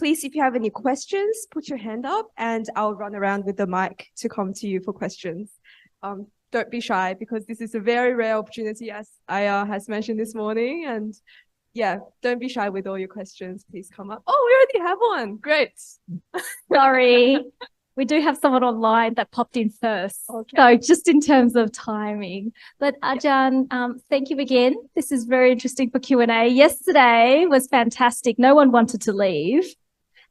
please, if you have any questions, put your hand up and I'll run around with the mic to come to you for questions. Don't be shy because this is a very rare opportunity, as Aya has mentioned this morning. And yeah, don't be shy with all your questions. Please come up. Oh, we already have one. Great. Sorry. We do have someone online that popped in first. Okay. So just in terms of timing. But Ajahn, thank you again. This is very interesting for Q&A. Yesterday was fantastic. No one wanted to leave.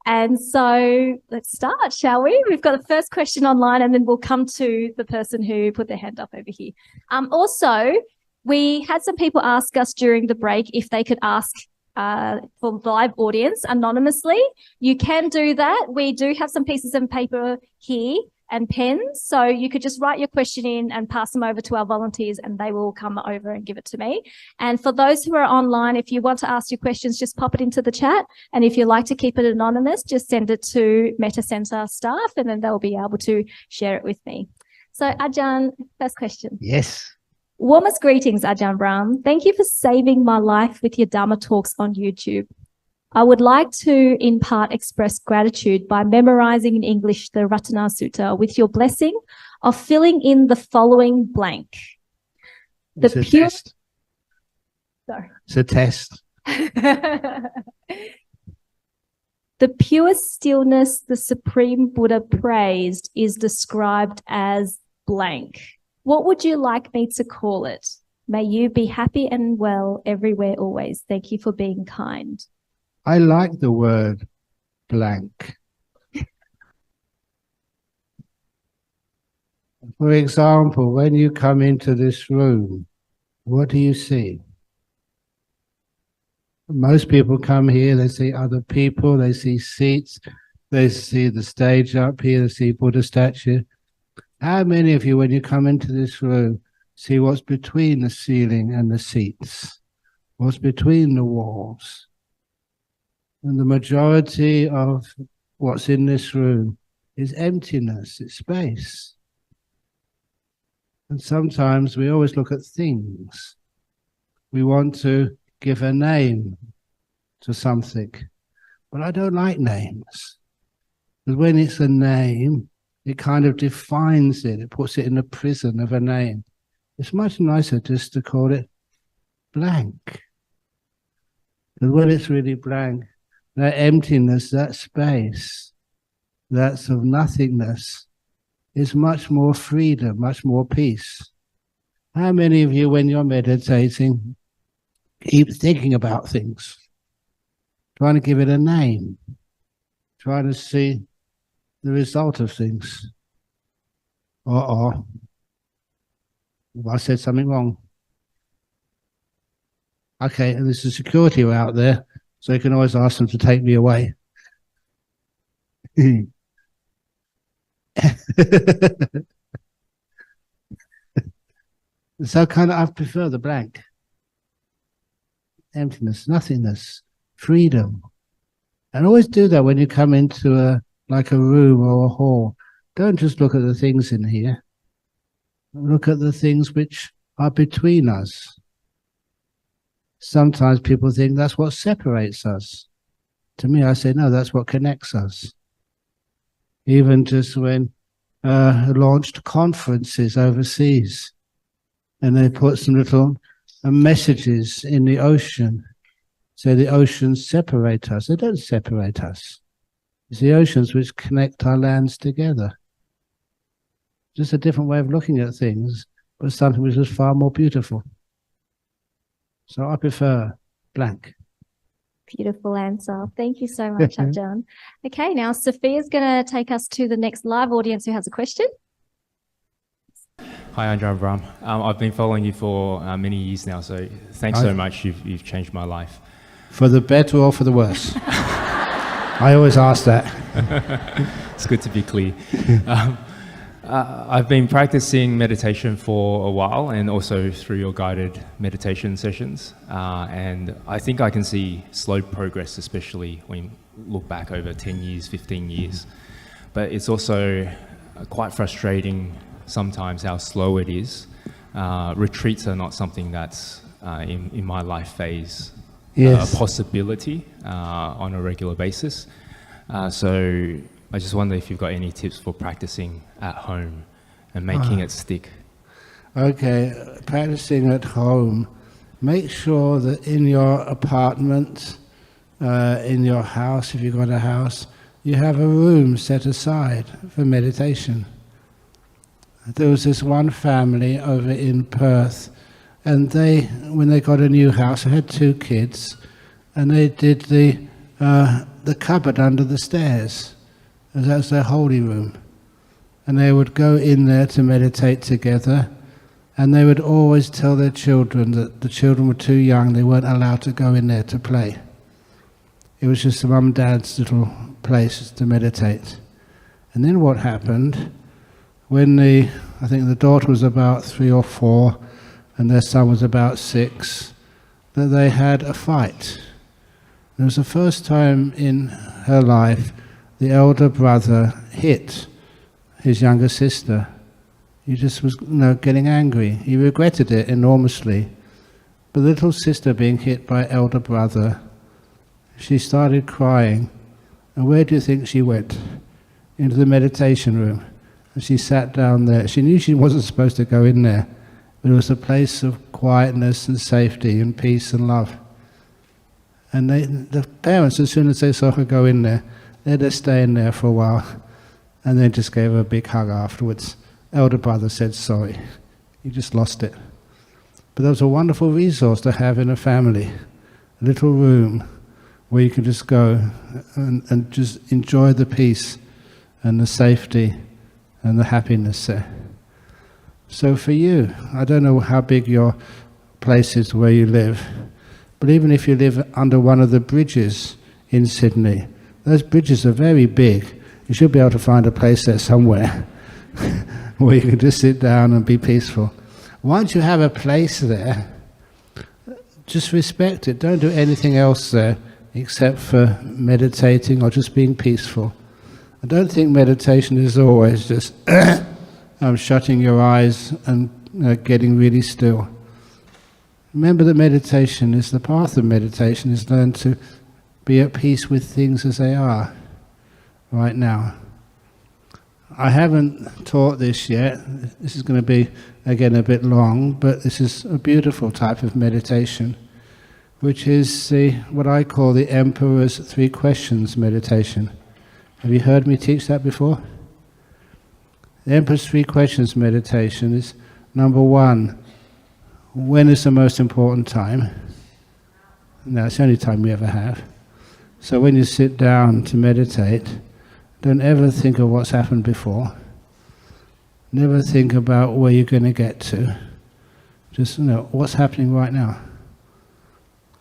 And so let's start, shall we? We've got the first question online and then we'll come to the person who put their hand up over here. Also, we had some people ask us during the break if they could ask for the live audience anonymously. You can do that. We do have some pieces of paper here and pens, so you could just write your question in and pass them over to our volunteers and they will come over and give it to me. And for those who are online, if you want to ask your questions, just pop it into the chat. And if you like to keep it anonymous, just send it to Meta Centre staff and then they'll be able to share it with me. So Ajahn, first question. Yes. Warmest greetings, Ajahn Brahm. Thank you for saving my life with your Dharma talks on YouTube. I would like to, in part, express gratitude by memorizing in English the Ratana Sutta with your blessing of filling in the following blank. It's a test. Sorry. It's a test. The pure stillness the Supreme Buddha praised is described as blank. What would you like me to call it? May you be happy and well everywhere always. Thank you for being kind. I like the word blank. For example, when you come into this room, what do you see? Most people come here, they see other people, they see seats, they see the stage up here, they see Buddha statue. How many of you, when you come into this room, see what's between the ceiling and the seats? What's between the walls? And the majority of what's in this room is emptiness, it's space. And sometimes we always look at things. We want to give a name to something. But I don't like names. Because when it's a name, it kind of defines it. It puts it in the prison of a name. It's much nicer just to call it blank. Because when it's really blank, that emptiness, that space, that's of nothingness, is much more freedom, much more peace. How many of you, when you're meditating, keep thinking about things, trying to give it a name, trying to see the result of things? Or I said something wrong. Okay, and there's a security out there, so you can always ask them to take me away. So I prefer the blank. Emptiness, freedom. And always do that when you come into a room or a hall. Don't just look at the things in here. Look at the things which are between us. Sometimes people think that's what separates us. To me, I say, no, that's what connects us. Even just when launched conferences overseas, and they put some little messages in the ocean. So the oceans separate us. They don't separate us. It's the oceans which connect our lands together. Just a different way of looking at things, but something which is far more beautiful. So I prefer blank. Beautiful answer. Thank you so much, Ajahn. Okay, now Sophia's going to take us to the next live audience who has a question. Hi, Ajahn Brahm. I've been following you for many years now, so thanks so much. You've changed my life. For the better or for the worse? I always ask that. It's good to be clear. I've been practicing meditation for a while and also through your guided meditation sessions. And I think I can see slow progress, especially when you look back over 10 years, 15 years. But it's also quite frustrating sometimes how slow it is. Retreats are not something that's in my life phase a possibility on a regular basis. So I just wonder if you've got any tips for practicing at home and making it stick. Okay, practicing at home. Make sure that in your apartment, in your house, if you've got a house, you have a room set aside for meditation. There was this one family over in Perth, and they, when they got a new house, they had 2 kids, and they did the cupboard under the stairs. And that was their holy room. And they would go in there to meditate together, and they would always tell their children that the children were too young, they weren't allowed to go in there to play. It was just mum and dad's little place to meditate. And then what happened, when I think the daughter was about 3 or 4, and their son was about 6, that they had a fight. It was the first time in her life the elder brother hit his younger sister. He just was getting angry. He regretted it enormously. But the little sister being hit by elder brother, she started crying. And where do you think she went? Into the meditation room. And she sat down there. She knew she wasn't supposed to go in there, but it was a place of quietness and safety and peace and love. And the parents, as soon as they saw her go in there, they just stay in there for a while, and they just gave her a big hug afterwards. Elder brother said sorry. He just lost it. But that was a wonderful resource to have in a family, a little room where you can just go and just enjoy the peace and the safety and the happiness there. So for you, I don't know how big your place is where you live, but even if you live under one of the bridges in Sydney, those bridges are very big. You should be able to find a place there somewhere where you can just sit down and be peaceful. Once you have a place there, just respect it. Don't do anything else there except for meditating or just being peaceful. I don't think meditation is always just shutting your eyes and getting really still. Remember that meditation is the path of meditation, is learn to be at peace with things as they are right now. I haven't taught this yet. This is going to be, again, a bit long, but this is a beautiful type of meditation, which is what I call the Emperor's 3 Questions meditation. Have you heard me teach that before? The Emperor's 3 Questions meditation is, number 1, when is the most important time? Now, it's the only time we ever have. So when you sit down to meditate, don't ever think of what's happened before. Never think about where you're going to get to. Just what's happening right now.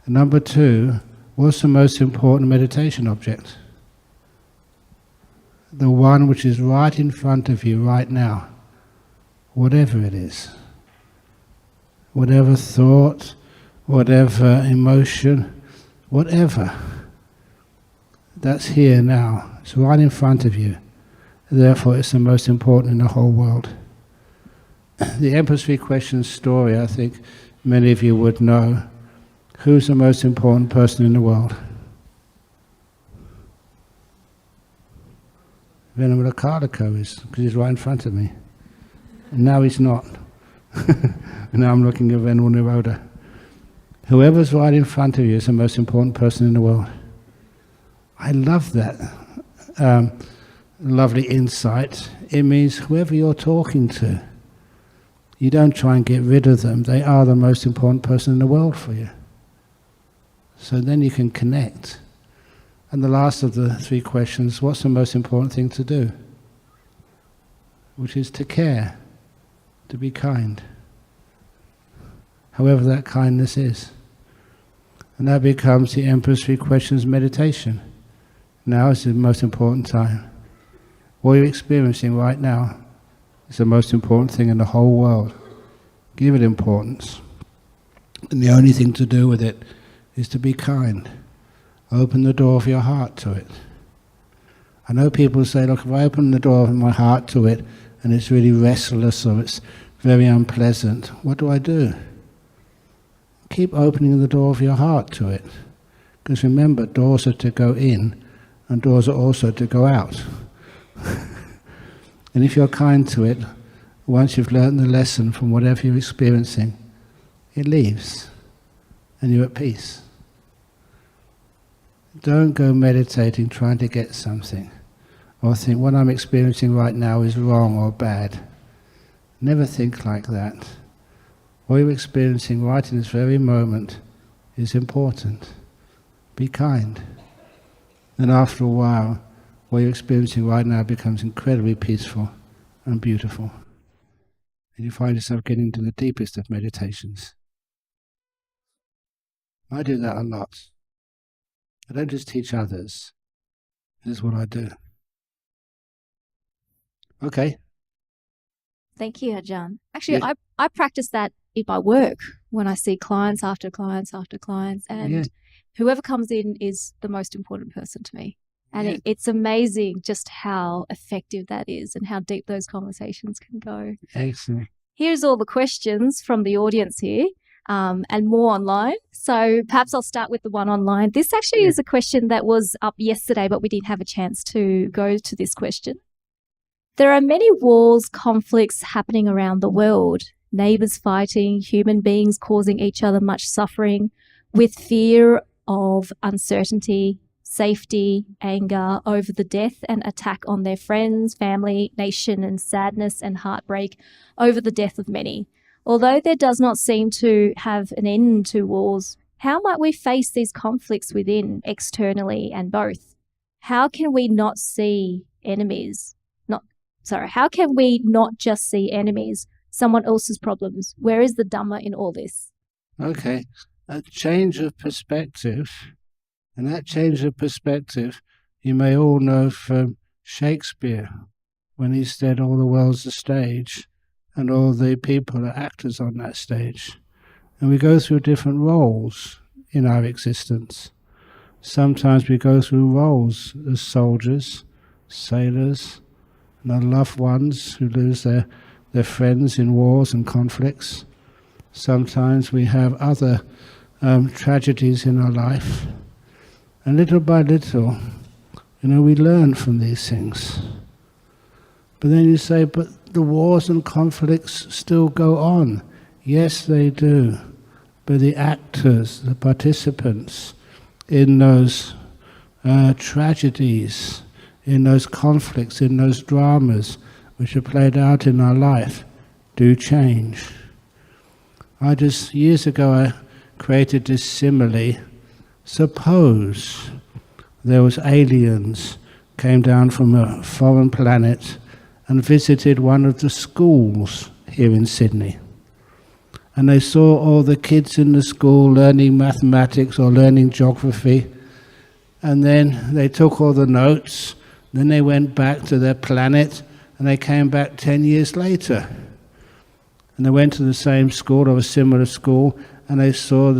And number 2, what's the most important meditation object? The one which is right in front of you right now, whatever it is. Whatever thought, whatever emotion, whatever. That's here now. It's right in front of you. Therefore, it's the most important in the whole world. The Emperor's 3 Questions story, I think many of you would know. Who's the most important person in the world? Venerable Akadako is, because he's right in front of me. And now he's not. Now I'm looking at Venerable Nirodha. Whoever's right in front of you is the most important person in the world. I love that lovely insight. It means whoever you're talking to, you don't try and get rid of them. They are the most important person in the world for you. So then you can connect. And the last of the 3 questions, what's the most important thing to do? Which is to care, to be kind. However that kindness is. And that becomes the Emperor's 3 Questions meditation. Now is the most important time. What you're experiencing right now is the most important thing in the whole world. Give it importance. And the only thing to do with it is to be kind. Open the door of your heart to it. I know people say, look, if I open the door of my heart to it and it's really restless or it's very unpleasant, what do? Keep opening the door of your heart to it. Because remember, doors are to go in and doors are also to go out. And if you're kind to it, once you've learned the lesson from whatever you're experiencing, it leaves, and you're at peace. Don't go meditating trying to get something, or think what I'm experiencing right now is wrong or bad. Never think like that. What you're experiencing right in this very moment is important. Be kind. And after a while, what you're experiencing right now becomes incredibly peaceful and beautiful. And you find yourself getting into the deepest of meditations. I do that a lot. I don't just teach others. This is what I do. Okay. Thank you, Ajahn. Actually, Yeah. I practice that in my work when I see clients after clients after clients, and Yeah. whoever comes in is the most important person to me. And Yeah. it's amazing just how effective that is and how deep those conversations can go. Excellent. Here's all the questions from the audience here, and more online. So perhaps I'll start with the one online. This actually is a question that was up yesterday, but we didn't have a chance to go to this question. There are many wars, conflicts happening around the world, neighbors fighting, human beings causing each other much suffering, with fear of uncertainty, safety, anger over the death and attack on their friends, family, nation, and sadness and heartbreak over the death of many. Although there does not seem to have an end to wars, how might we face these conflicts within, externally, and both? How can we not see enemies? How can we not just see enemies, someone else's problems? Where is the Dhamma in all this? Okay. A change of perspective. And that change of perspective, you may all know from Shakespeare, when he said all the world's a stage and all the people are actors on that stage. And we go through different roles in our existence. Sometimes we go through roles as soldiers, sailors, and our loved ones who lose their friends in wars and conflicts. Sometimes we have other tragedies in our life. And little by little, we learn from these things. But then you say, but the wars and conflicts still go on. Yes, they do. But the actors, the participants in those tragedies, in those conflicts, in those dramas which are played out in our life, do change. Years ago, I created this simile. Suppose there was aliens came down from a foreign planet and visited one of the schools here in Sydney. And they saw all the kids in the school learning mathematics or learning geography. And then they took all the notes. Then they went back to their planet and they came back 10 years later. And they went to the same school or a similar school, and they saw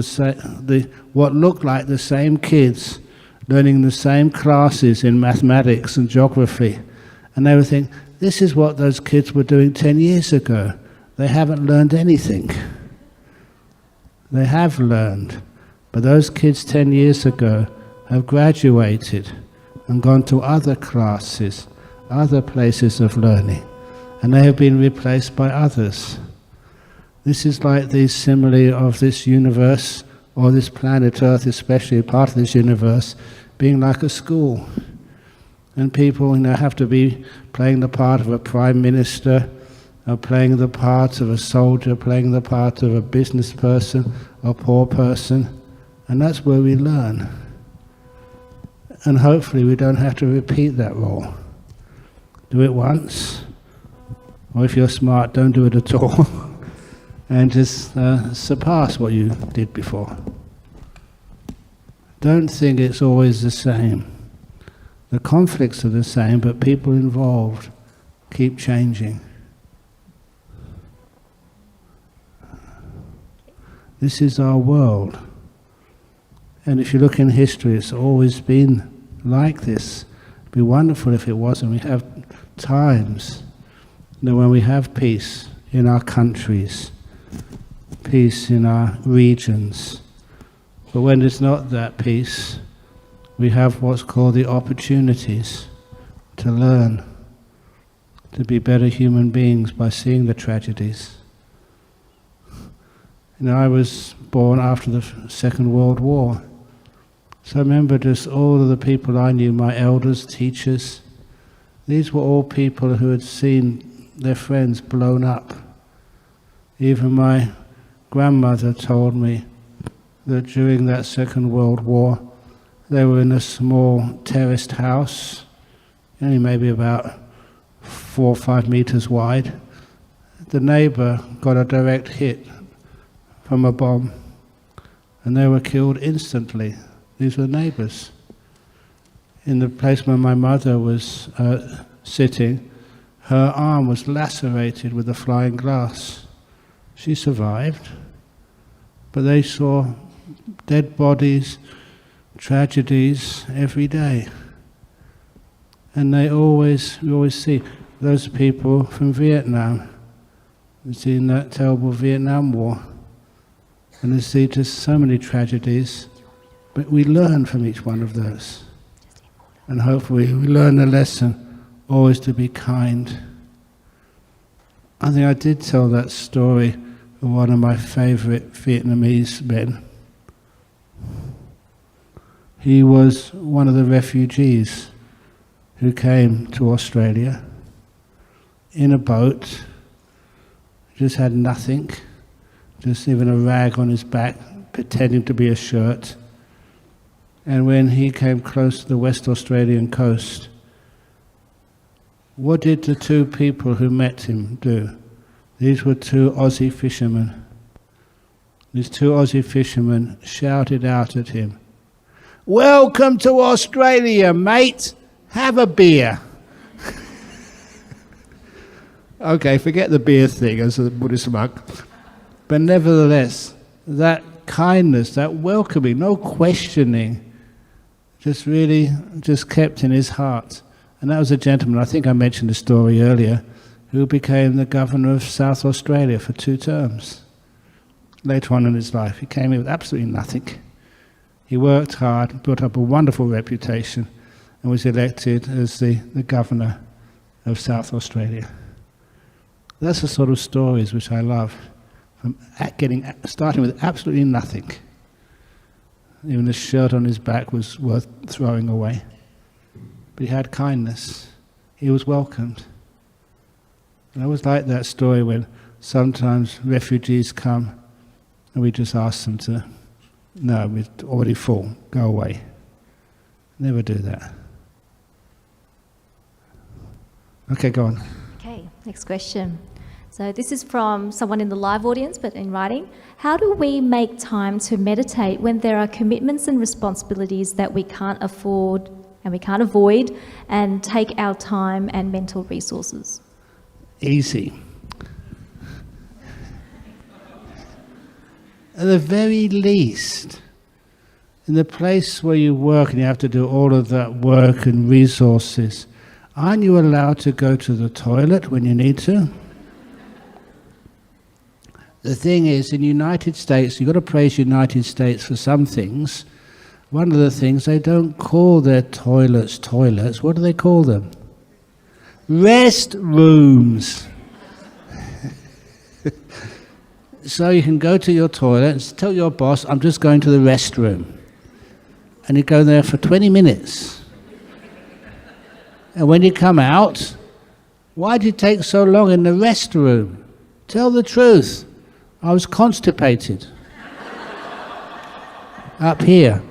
what looked like the same kids learning the same classes in mathematics and geography. And they were thinking, this is what those kids were doing 10 years ago. They haven't learned anything. They have learned, but those kids 10 years ago have graduated and gone to other classes, other places of learning, and they have been replaced by others. This is like the simile of this universe, or this planet Earth, especially part of this universe, being like a school. And people have to be playing the part of a prime minister, or playing the part of a soldier, playing the part of a business person, a poor person. And that's where we learn. And hopefully we don't have to repeat that role. Do it once, or if you're smart, don't do it at all. And just surpass what you did before. Don't think it's always the same. The conflicts are the same, but people involved keep changing. This is our world. And if you look in history, it's always been like this. It'd be wonderful if it wasn't. We have times when we have peace in our countries, peace in our regions. But when there's not that peace, we have what's called the opportunities to learn, to be better human beings by seeing the tragedies. You know, I was born after the Second World War. So I remember just all of the people I knew, my elders, teachers, these were all people who had seen their friends blown up. Even my grandmother told me that during that Second World War, they were in a small terraced house, only maybe about 4 or 5 meters wide. The neighbor got a direct hit from a bomb, and they were killed instantly. These were neighbors. In the place where my mother was sitting, her arm was lacerated with a flying glass. She survived, but they saw dead bodies, tragedies every day. And we always see those people from Vietnam. We've seen that terrible Vietnam War. And they see just so many tragedies, but we learn from each one of those. And hopefully we learn the lesson, always to be kind. I think I did tell that story of one of my favorite Vietnamese men. He was one of the refugees who came to Australia in a boat, just had nothing, just even a rag on his back, pretending to be a shirt. And when he came close to the West Australian coast, what did the 2 people who met him do? These were 2 Aussie fishermen. These 2 Aussie fishermen shouted out at him, "Welcome to Australia, mate! Have a beer!" Okay, forget the beer thing as a Buddhist monk. But nevertheless, that kindness, that welcoming, no questioning, just kept in his heart. And that was a gentleman, I think I mentioned the story earlier, who became the governor of South Australia for 2 terms. Later on in his life, he came in with absolutely nothing. He worked hard, built up a wonderful reputation, and was elected as the governor of South Australia. That's the sort of stories which I love, from starting with absolutely nothing. Even the shirt on his back was worth throwing away. But he had kindness. He was welcomed. And I always like that story when sometimes refugees come and we just ask them to, "No, we're already full, go away." Never do that. Okay, go on. Okay, next question. So this is from someone in the live audience, but in writing. How do we make time to meditate when there are commitments and responsibilities that we can't afford and we can't avoid and take our time and mental resources? Easy. At the very least, in the place where you work and you have to do all of that work and resources, aren't you allowed to go to the toilet when you need to? The thing is, in the United States, you've got to praise the United States for some things. One of the things, they don't call their toilets toilets. What do they call them? Restrooms. So you can go to your toilet and tell your boss, "I'm just going to the restroom." And you go there for 20 minutes. And when you come out, "Why did you take so long in the restroom?" "Tell the truth. I was constipated." Up here.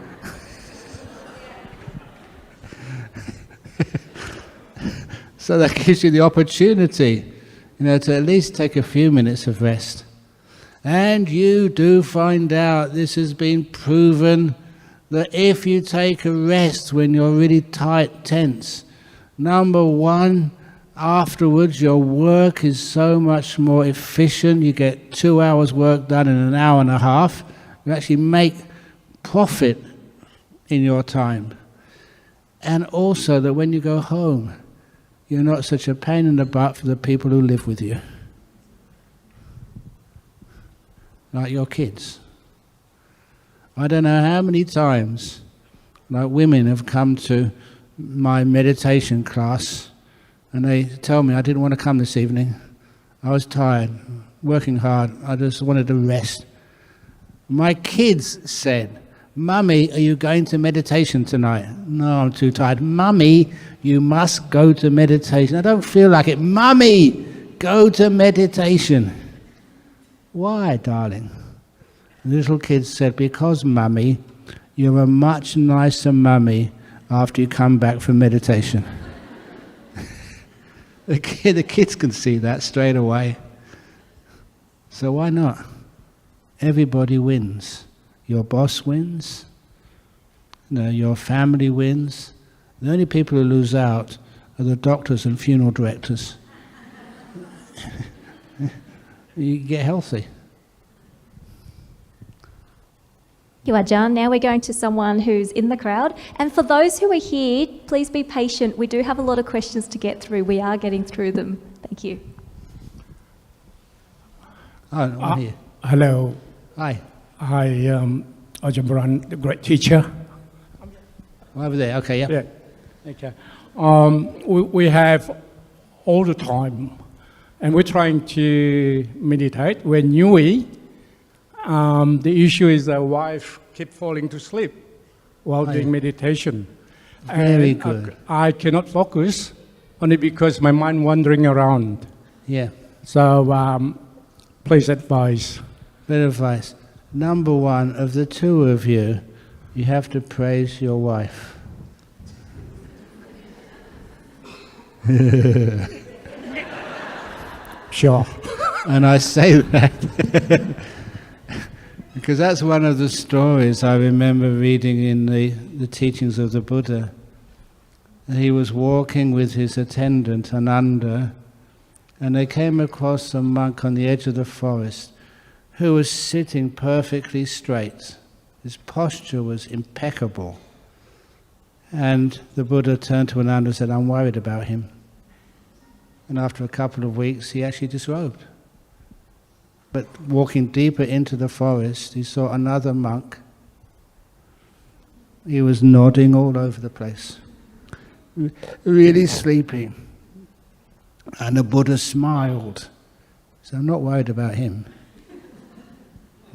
So that gives you the opportunity, to at least take a few minutes of rest. And you do find out, this has been proven, that if you take a rest when you're really tight, tense, number one, afterwards your work is so much more efficient. You get 2 hours work done in an hour and a half. You actually make profit in your time. And also that when you go home, you're not such a pain in the butt for the people who live with you. Like your kids. I don't know how many times like women have come to my meditation class and they tell me I didn't want to come this evening. I was tired, working hard, I just wanted to rest. My kids said, "Mummy, are you going to meditation tonight?" "No, I'm too tired." "Mummy, you must go to meditation." "I don't feel like it." "Mummy, go to meditation." "Why, darling?" The little kids said, "Because, Mummy, you're a much nicer mummy after you come back from meditation." The kids can see that straight away. So why not? Everybody wins. Your boss wins. Your family wins. The only people who lose out are the doctors and funeral directors. You get healthy. You are, Ajahn. Now we're going to someone who's in the crowd. And for those who are here, please be patient. We do have a lot of questions to get through. We are getting through them. Thank you. Oh, I'm here. Hello. Hi. Hi, Ajahn Brahm, the great teacher. Over there. Okay, yeah. Yeah. Okay. We have all the time, and we're trying to meditate. We're newy. The issue is the wife keep falling to sleep while doing meditation. Very And good. I cannot focus only because my mind wandering around. Yeah. So please advise. Bit of advice. Number one, of the two of you, you have to praise your wife. Sure. And I say that because that's one of the stories I remember reading in the teachings of the Buddha. He was walking with his attendant, Ananda, and they came across a monk on the edge of the forest who was sitting perfectly straight. His posture was impeccable. And the Buddha turned to Ananda and said, "I'm worried about him." And after a couple of weeks, he actually disrobed. But walking deeper into the forest, he saw another monk. He was nodding all over the place, really sleepy. And the Buddha smiled. So I'm not worried about him.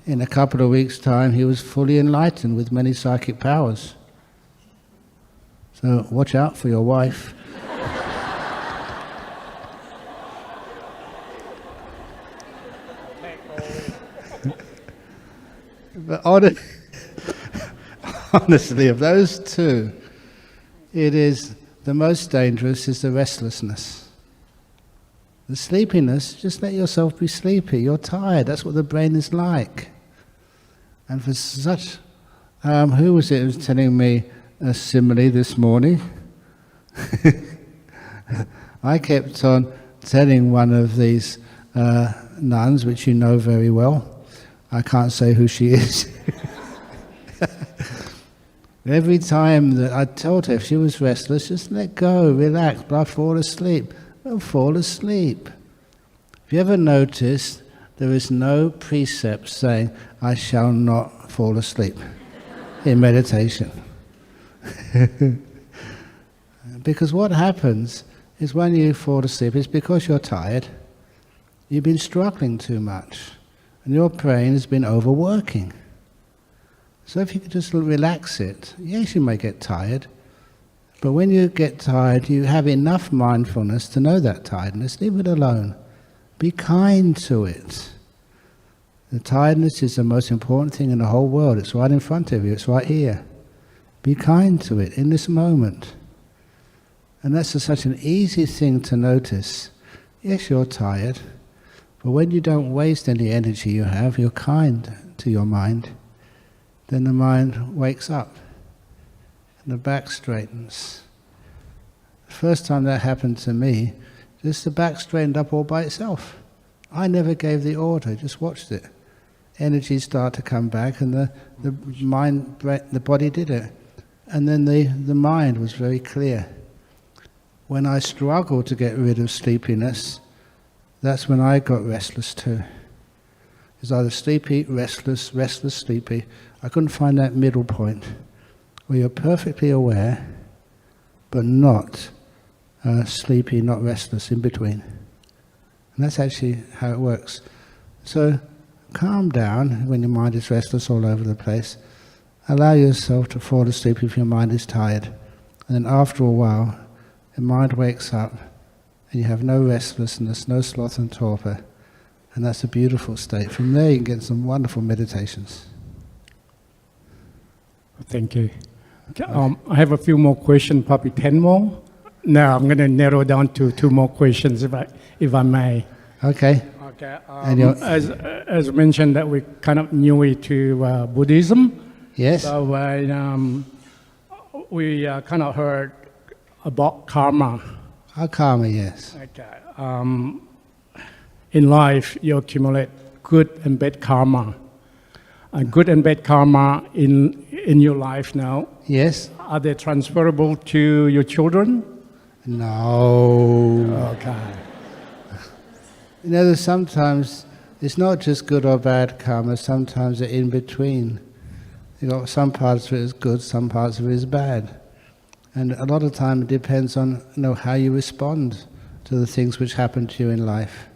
In a couple of weeks' time, he was fully enlightened with many psychic powers. So watch out for your wife. But honestly, of those two, it is the most dangerous is the restlessness. The sleepiness, just let yourself be sleepy. You're tired. That's what the brain is like. And for such, who was it who was telling me a simile this morning? I kept on telling one of these nuns, which you know very well. I can't say who she is. Every time that I told her if she was restless, just let go, relax, but I'll fall asleep. Well, fall asleep. Have you ever noticed there is no precept saying, "I shall not fall asleep" in meditation? Because what happens is when you fall asleep, it's because you're tired. You've been struggling too much, and your brain has been overworking. So if you could just relax it, yes, you may get tired, but when you get tired, you have enough mindfulness to know that tiredness. Leave it alone. Be kind to it. The tiredness is the most important thing in the whole world. It's right in front of you. It's right here. Be kind to it in this moment. And that's such an easy thing to notice. Yes, you're tired, but when you don't waste any energy you have, you're kind to your mind, then the mind wakes up and the back straightens. The first time that happened to me, just the back straightened up all by itself. I never gave the order, just watched it. Energy started to come back and the mind, the body did it. And then the mind was very clear. When I struggled to get rid of sleepiness, that's when I got restless too. It's either sleepy, restless, restless, sleepy. I couldn't find that middle point. where you're perfectly aware, but not sleepy, not restless in between. And that's actually how it works. So calm down when your mind is restless all over the place. Allow yourself to fall asleep if your mind is tired. And then after a while, your mind wakes up and you have no restlessness, no sloth and torpor. And that's a beautiful state. From there you can get some wonderful meditations. Thank you. I have a few more questions, probably 10 more. Now I'm going to narrow down to 2 more questions, if I may. Okay. Okay. And as mentioned, that we kind of new to Buddhism. yes? So we kind of heard about karma. Karma, yes. Okay. In life, you accumulate good and bad karma. Good and bad karma in your life now, Yes? are they transferable to your children? No. Okay. You know, there's sometimes it's not just good or bad karma, sometimes they're in between. You know, some parts of it is good, some parts of it is bad. And a lot of time it depends on how you respond to the things which happen to you in life.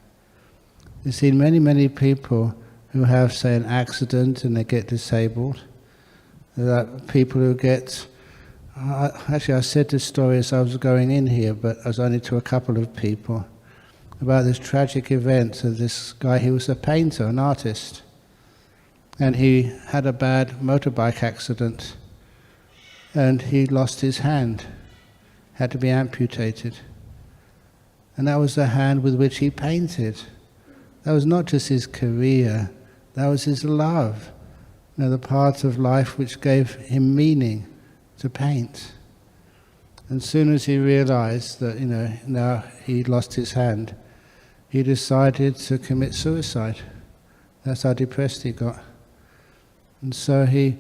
You've seen many, many people who have, say, an accident and they get disabled. There are people who get... actually, I said this story as I was going in here, but I was only to a couple of people, about this tragic event of this guy. He was a painter, an artist, and he had a bad motorbike accident, and he lost his hand, had to be amputated. And that was the hand with which he painted. That was not just his career, that was his love, the part of life which gave him meaning to paint. And soon as he realized that, now he lost his hand, he decided to commit suicide. That's how depressed he got. And so he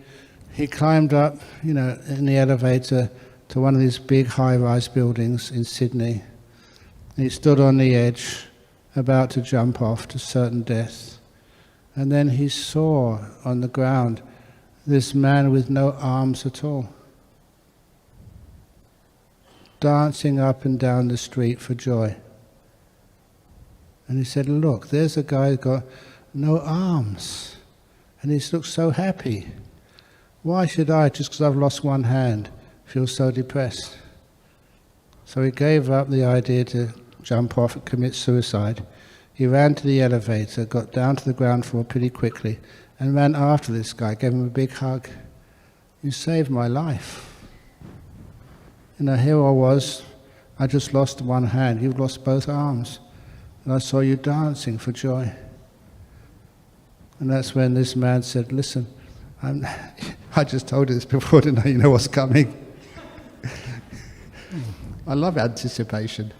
climbed up, in the elevator to one of these big high-rise buildings in Sydney. And he stood on the edge, about to jump off to certain death. And then he saw on the ground this man with no arms at all, dancing up and down the street for joy. And he said, look, there's a guy who's got no arms, and he looks so happy. Why should I, just because I've lost one hand, feel so depressed? So he gave up the idea to jump off and commit suicide. He ran to the elevator, got down to the ground floor pretty quickly, and ran after this guy, gave him a big hug. You saved my life. Here I was, I just lost one hand, you've lost both arms. And I saw you dancing for joy. And that's when this man said, listen, I just told you this before, didn't I? You know what's coming. I love anticipation.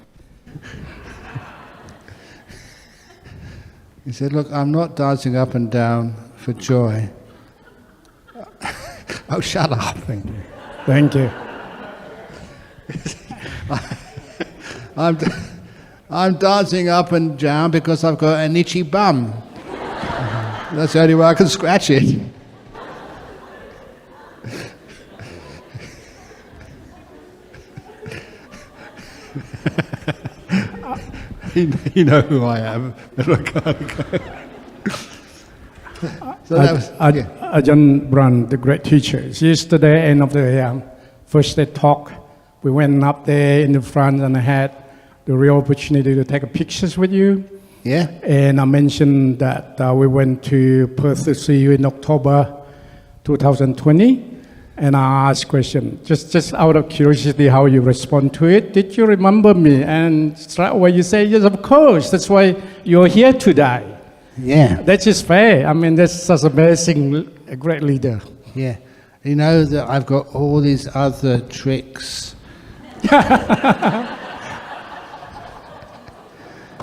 He said, look, I'm not dancing up and down for joy. Oh, shut up. Thank you. Thank you. I'm dancing up and down because I've got an itchy bum. That's the only way I can scratch it. You know who I am. So that was, Ajahn Brahm, the great teacher. Yesterday, end of the first day talk, we went up there in the front and I had the real opportunity to take pictures with you. yeah? And I mentioned that we went to Perth to see you in October 2020. And I asked a question, just out of curiosity, how you respond to it. Did you remember me? And straight away you say, yes, of course. That's why you're here today. Yeah. That is fair. I mean, that's such amazing, a great leader. Yeah. You know that I've got all these other tricks.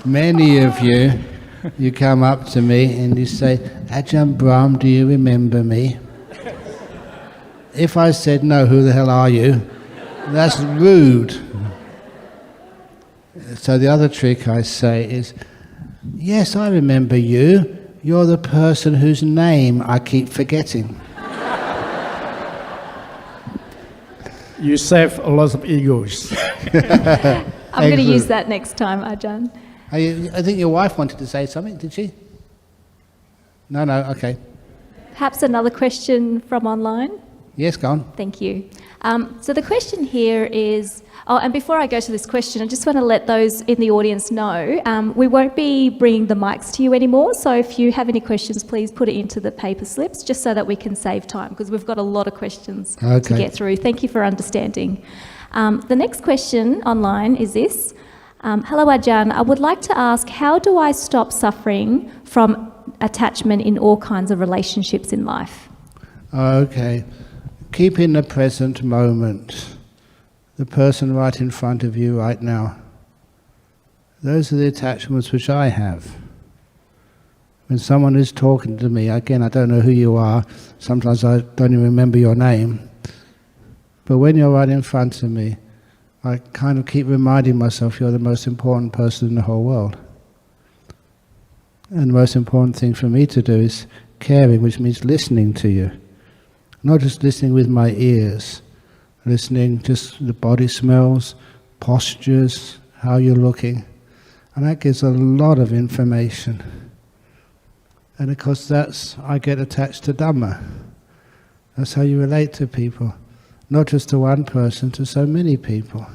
Many of you come up to me and you say, Ajahn Brahm, do you remember me? If I said no, who the hell are you? That's rude. So the other trick I say is, yes, I remember you. You're the person whose name I keep forgetting. you save a lot of egos. I'm going to use that next time, Ajahn. I think your wife wanted to say something, did she? No, okay. Perhaps another question from online? Yes, go on. Thank you. So the question here is, and before I go to this question, I just want to let those in the audience know, we won't be bringing the mics to you anymore, so if you have any questions, please put it into the paper slips, just so that we can save time, because we've got a lot of questions to get through. Thank you for understanding. The next question online is this. Hello, Ajahn. I would like to ask, how do I stop suffering from attachment in all kinds of relationships in life? Okay. Keep in the present moment. The person right in front of you right now. Those are the attachments which I have. When someone is talking to me, again, I don't know who you are, sometimes I don't even remember your name, but when you're right in front of me, I kind of keep reminding myself you're the most important person in the whole world. And the most important thing for me to do is caring, which means listening to you. Not just listening with my ears, listening just the body smells, postures, how you're looking. And that gives a lot of information. And of course I get attached to Dhamma. That's how you relate to people. Not just to one person, to so many people.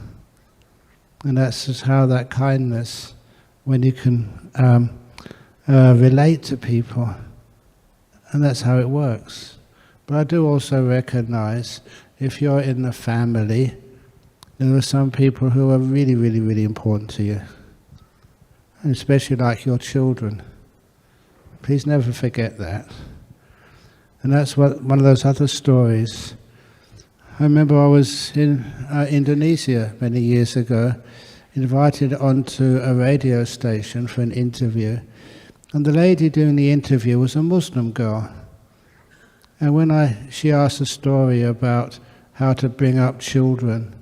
And that's just how that kindness, when you can relate to people, and that's how it works. But I do also recognize, if you're in the family, there are some people who are really, really, really important to you. And especially like your children. Please never forget that. And that's one of those other stories. I remember I was in Indonesia many years ago, invited onto a radio station for an interview. And the lady doing the interview was a Muslim girl. And when she asked a story about how to bring up children,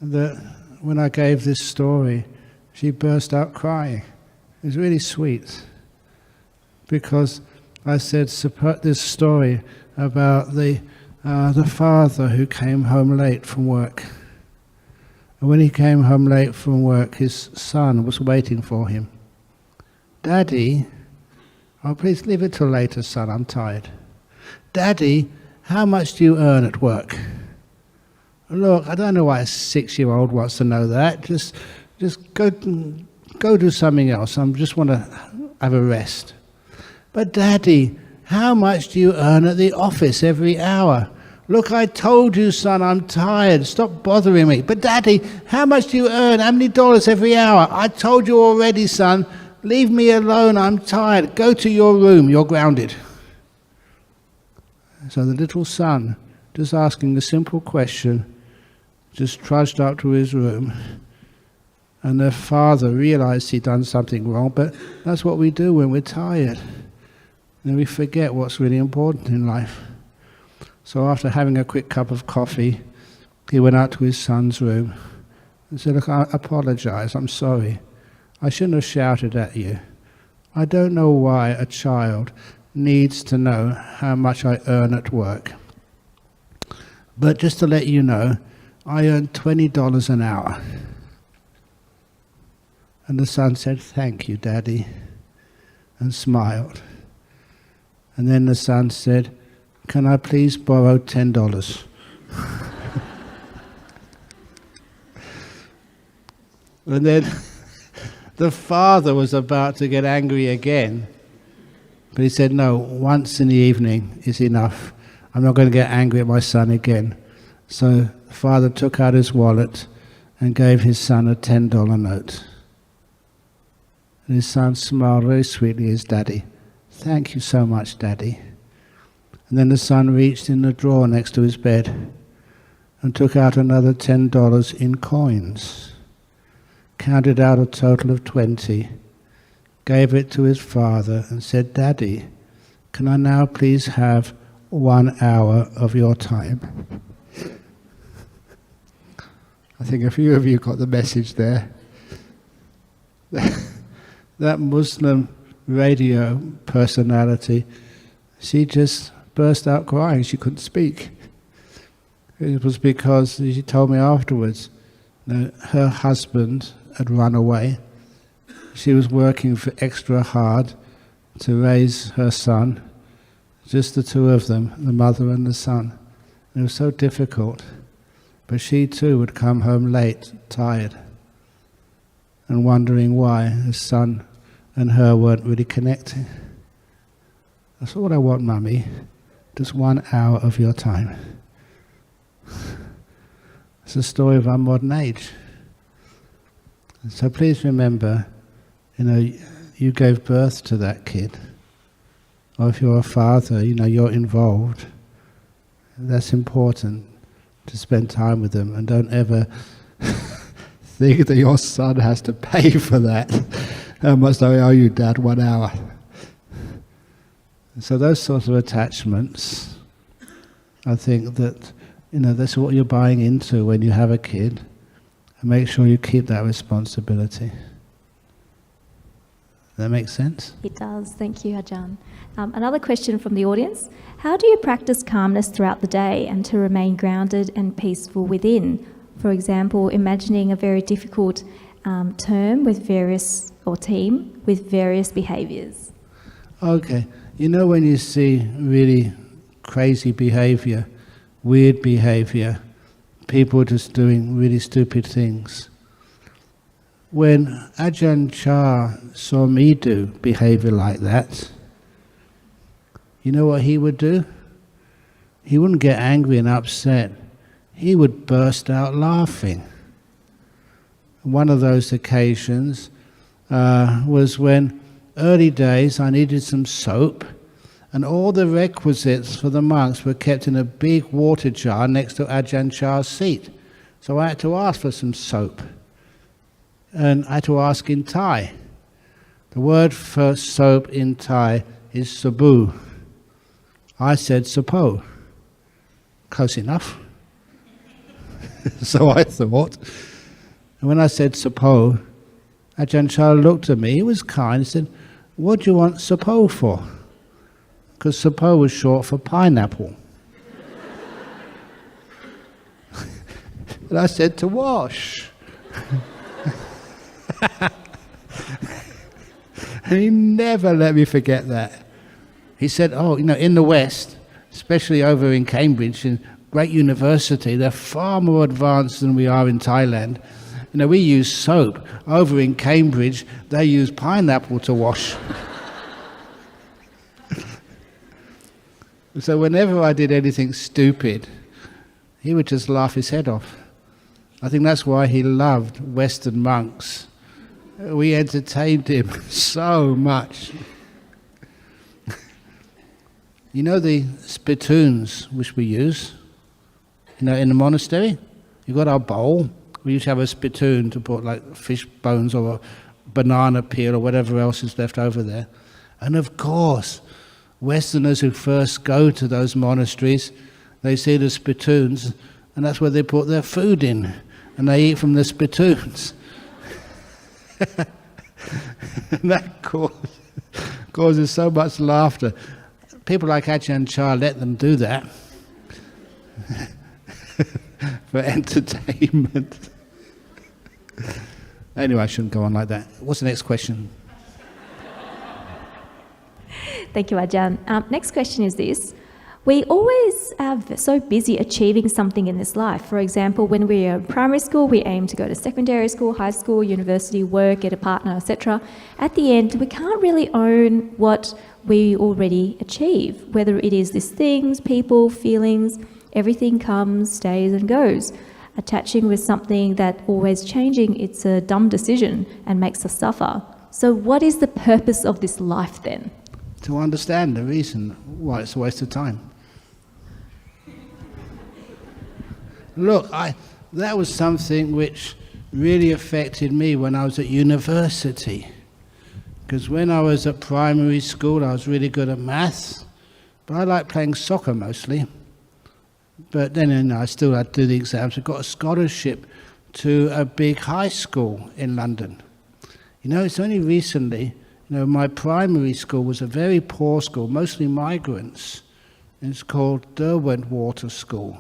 when I gave this story, she burst out crying. It was really sweet, because I said this story about the father who came home late from work. And when he came home late from work, his son was waiting for him. Daddy, oh please leave it till later, son, I'm tired. Daddy, how much do you earn at work? Look, I don't know why a 6-year-old wants to know that. Just go do something else. I just want to have a rest. But Daddy, how much do you earn at the office every hour? Look, I told you, son, I'm tired. Stop bothering me. But Daddy, how much do you earn? How many dollars every hour? I told you already, son. Leave me alone. I'm tired. Go to your room. You're grounded. So the little son, just asking a simple question, just trudged up to his room. And the father realized he'd done something wrong, but that's what we do when we're tired. And we forget what's really important in life. So after having a quick cup of coffee, he went out to his son's room and said, look, I apologize, I'm sorry. I shouldn't have shouted at you. I don't know why a child needs to know how much I earn at work. But just to let you know, I earn $20 an hour. And the son said, thank you, Daddy, and smiled. And then the son said, can I please borrow $10? And then the father was about to get angry again. But he said, no, once in the evening is enough. I'm not going to get angry at my son again. So the father took out his wallet and gave his son a $10 note. And his son smiled very sweetly at his daddy. Thank you so much, Daddy. And then the son reached in the drawer next to his bed and took out another $10 in coins, counted out a total of 20, gave it to his father and said, Daddy, can I now please have 1 hour of your time? I think a few of you got the message there. That Muslim radio personality, she just burst out crying. She couldn't speak. It was because she told me afterwards that her husband had run away. She was working for extra hard to raise her son, just the two of them, the mother and the son. It was so difficult. But she too would come home late, tired, and wondering why her son and her weren't really connecting. That's all I want, Mummy. Just 1 hour of your time. It's the story of our modern age. So please remember, you gave birth to that kid. Or if you're a father, you're involved. That's important, to spend time with them, and don't ever think that your son has to pay for that. How much do I owe you, Dad? 1 hour. So those sorts of attachments, I think that, that's what you're buying into when you have a kid. And make sure you keep that responsibility. Does that make sense? It does. Thank you, Ajahn. Another question from the audience. How do you practice calmness throughout the day and to remain grounded and peaceful within? For example, imagining a very difficult team with various behaviours. Okay. When you see really crazy behavior, weird behavior, people just doing really stupid things. When Ajahn Chah saw me do behavior like that, you know what he would do? He wouldn't get angry and upset. He would burst out laughing. One of those occasions was when, early days, I needed some soap, and all the requisites for the monks were kept in a big water jar next to Ajahn Chah's seat. So I had to ask for some soap. And I had to ask in Thai. The word for soap in Thai is sabu. I said sapo. Close enough. So I thought. And when I said sapo, Ajahn Chah looked at me. He was kind. He said, "What do you want sapo for?" Because sapo was short for pineapple. And I said, "To wash." And he never let me forget that. He said, in the West, especially over in Cambridge, in great university, they're far more advanced than we are in Thailand. We use soap. Over in Cambridge, they use pineapple to wash. So whenever I did anything stupid, he would just laugh his head off. I think that's why he loved Western monks. We entertained him so much. The spittoons which we use, in the monastery? You've got our bowl. We used to have a spittoon to put like fish bones or a banana peel or whatever else is left over there. And of course, Westerners who first go to those monasteries, they see the spittoons, and that's where they put their food in, and they eat from the spittoons. And that causes so much laughter. People like Ajahn Chah let them do that for entertainment. Anyway, I shouldn't go on like that. What's the next question? Thank you, Ajahn. Next question is this. We always are so busy achieving something in this life. For example, when we are in primary school, we aim to go to secondary school, high school, university, work, get a partner, etc. At the end, we can't really own what we already achieve, whether it is these things, people, feelings, everything comes, stays and goes. Attaching with something that always changing, it's a dumb decision and makes us suffer. So what is the purpose of this life then? To understand the reason why it's a waste of time. Look, that was something which really affected me when I was at university. Because when I was at primary school, I was really good at maths, but I liked playing soccer mostly. But then I still had to do the exams. I got a scholarship to a big high school in London. It's only recently, my primary school was a very poor school, mostly migrants. It's called Derwentwater School.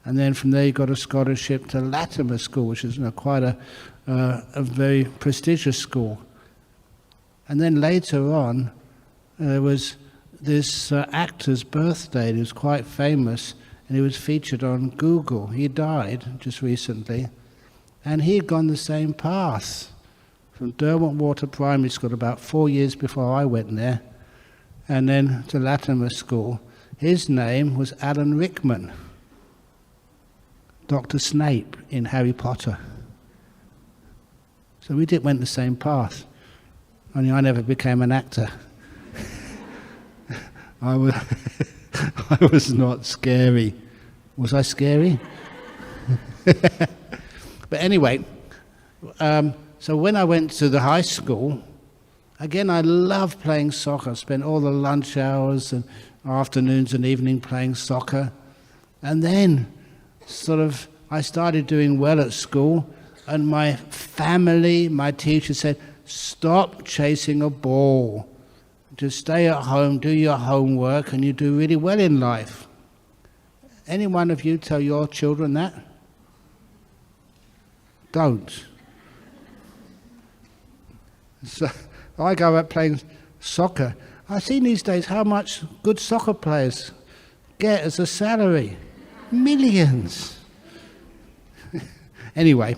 And then from there you got a scholarship to Latimer School, which is quite a very prestigious school. And then later on, there was this actor's birthday, and he was quite famous, and he was featured on Google. He died just recently, and he had gone the same path from Derwentwater Primary School about 4 years before I went there, and then to Latimer School. His name was Alan Rickman, Dr. Snape in Harry Potter. So we went the same path, only I never became an actor. I was not scary. Was I scary? But anyway, so when I went to the high school, again, I loved playing soccer. I spent all the lunch hours and afternoons and evening playing soccer. And then I started doing well at school, and my family, my teacher said, stop chasing a ball. Just stay at home, do your homework, and you do really well in life. Any one of you tell your children that? Don't. So I go out playing soccer. I've seen these days how much good soccer players get as a salary. Millions. Anyway,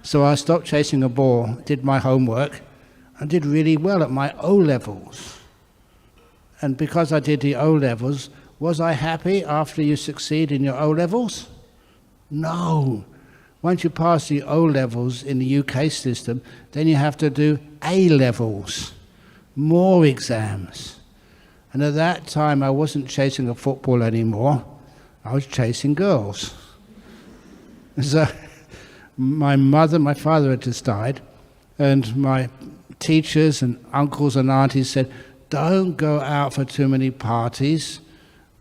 so I stopped chasing a ball, did my homework, and did really well at my O-levels. And because I did the O-levels, was I happy after you succeed in your O-levels? No. Once you pass the O-levels in the UK system, then you have to do A-levels, more exams. And at that time, I wasn't chasing a football anymore. I was chasing girls. So my father had just died, and my teachers and uncles and aunties said, don't go out for too many parties.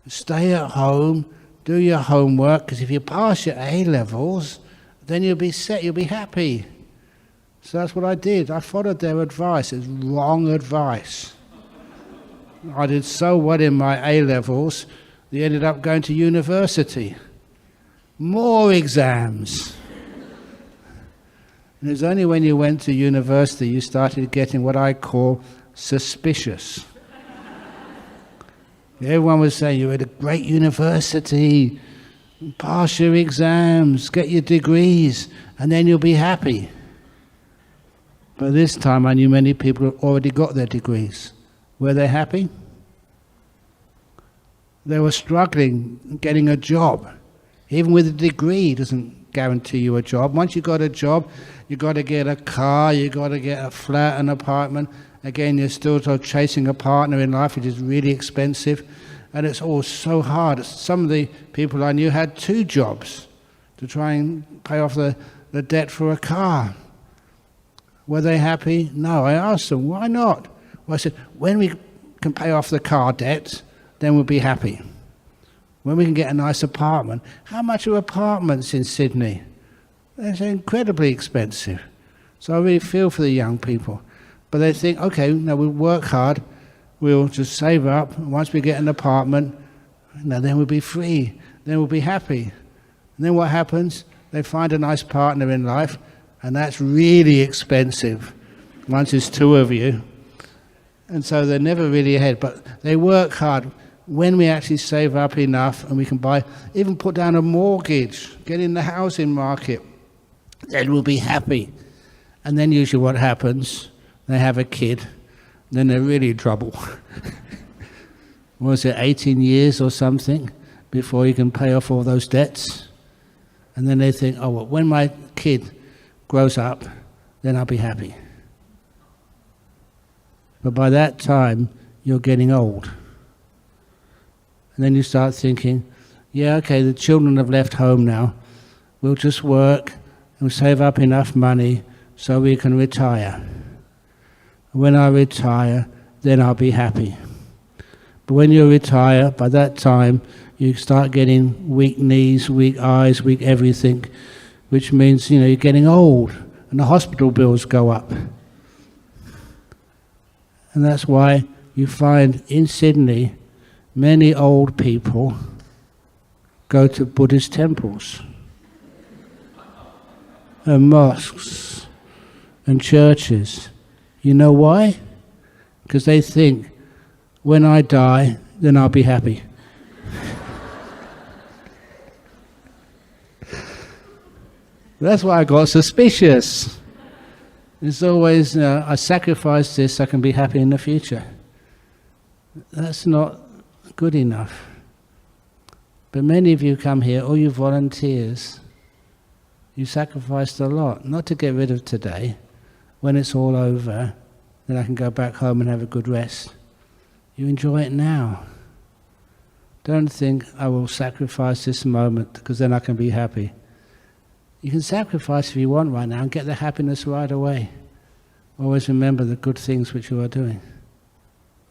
Stay at home, do your homework, because if you pass your A-levels, then you'll be set, you'll be happy. So that's what I did. I followed their advice. It was wrong advice. I did so well in my A-levels, they ended up going to university. More exams. And it was only when you went to university you started getting what I call suspicious. Everyone was saying, you're at a great university, pass your exams, get your degrees, and then you'll be happy. But this time I knew many people had already got their degrees. Were they happy? They were struggling getting a job. Even with a degree doesn't guarantee you a job. Once you've got a job, you've got to get a car, you've got to get a flat, an apartment. Again, you're still chasing a partner in life, which is really expensive. And it's all so hard. Some of the people I knew had 2 jobs to try and pay off the debt for a car. Were they happy? No. I asked them, why not? Well, I said, when we can pay off the car debt, then we'll be happy. When we can get a nice apartment. How much are apartments in Sydney? They're incredibly expensive. So I really feel for the young people. But they think, okay, now we'll work hard, we'll just save up, and once we get an apartment, then we'll be free, then we'll be happy. And then what happens? They find a nice partner in life, and that's really expensive once there's 2 of you. And so they're never really ahead, but they work hard. When we actually save up enough and we can buy, even put down a mortgage, get in the housing market, then we'll be happy. And then usually what happens, they have a kid, then they're really in trouble. Was it 18 years or something before you can pay off all those debts? And then they think, oh, well, when my kid grows up, then I'll be happy. But by that time, you're getting old. And then you start thinking, yeah, okay, the children have left home now. We'll just work and save up enough money so we can retire. When I retire, then I'll be happy. But when you retire, by that time, you start getting weak knees, weak eyes, weak everything, which means, you're getting old, and the hospital bills go up. And that's why you find in Sydney, many old people go to Buddhist temples and mosques and churches. You know why? Because they think, when I die, then I'll be happy. That's why I got suspicious. It's always, I sacrifice this, I can be happy in the future. That's not good enough. But many of you come here, all you volunteers, you sacrificed a lot, not to get rid of today. When it's all over, then I can go back home and have a good rest. You enjoy it now. Don't think, I will sacrifice this moment because then I can be happy. You can sacrifice if you want right now and get the happiness right away. Always remember the good things which you are doing.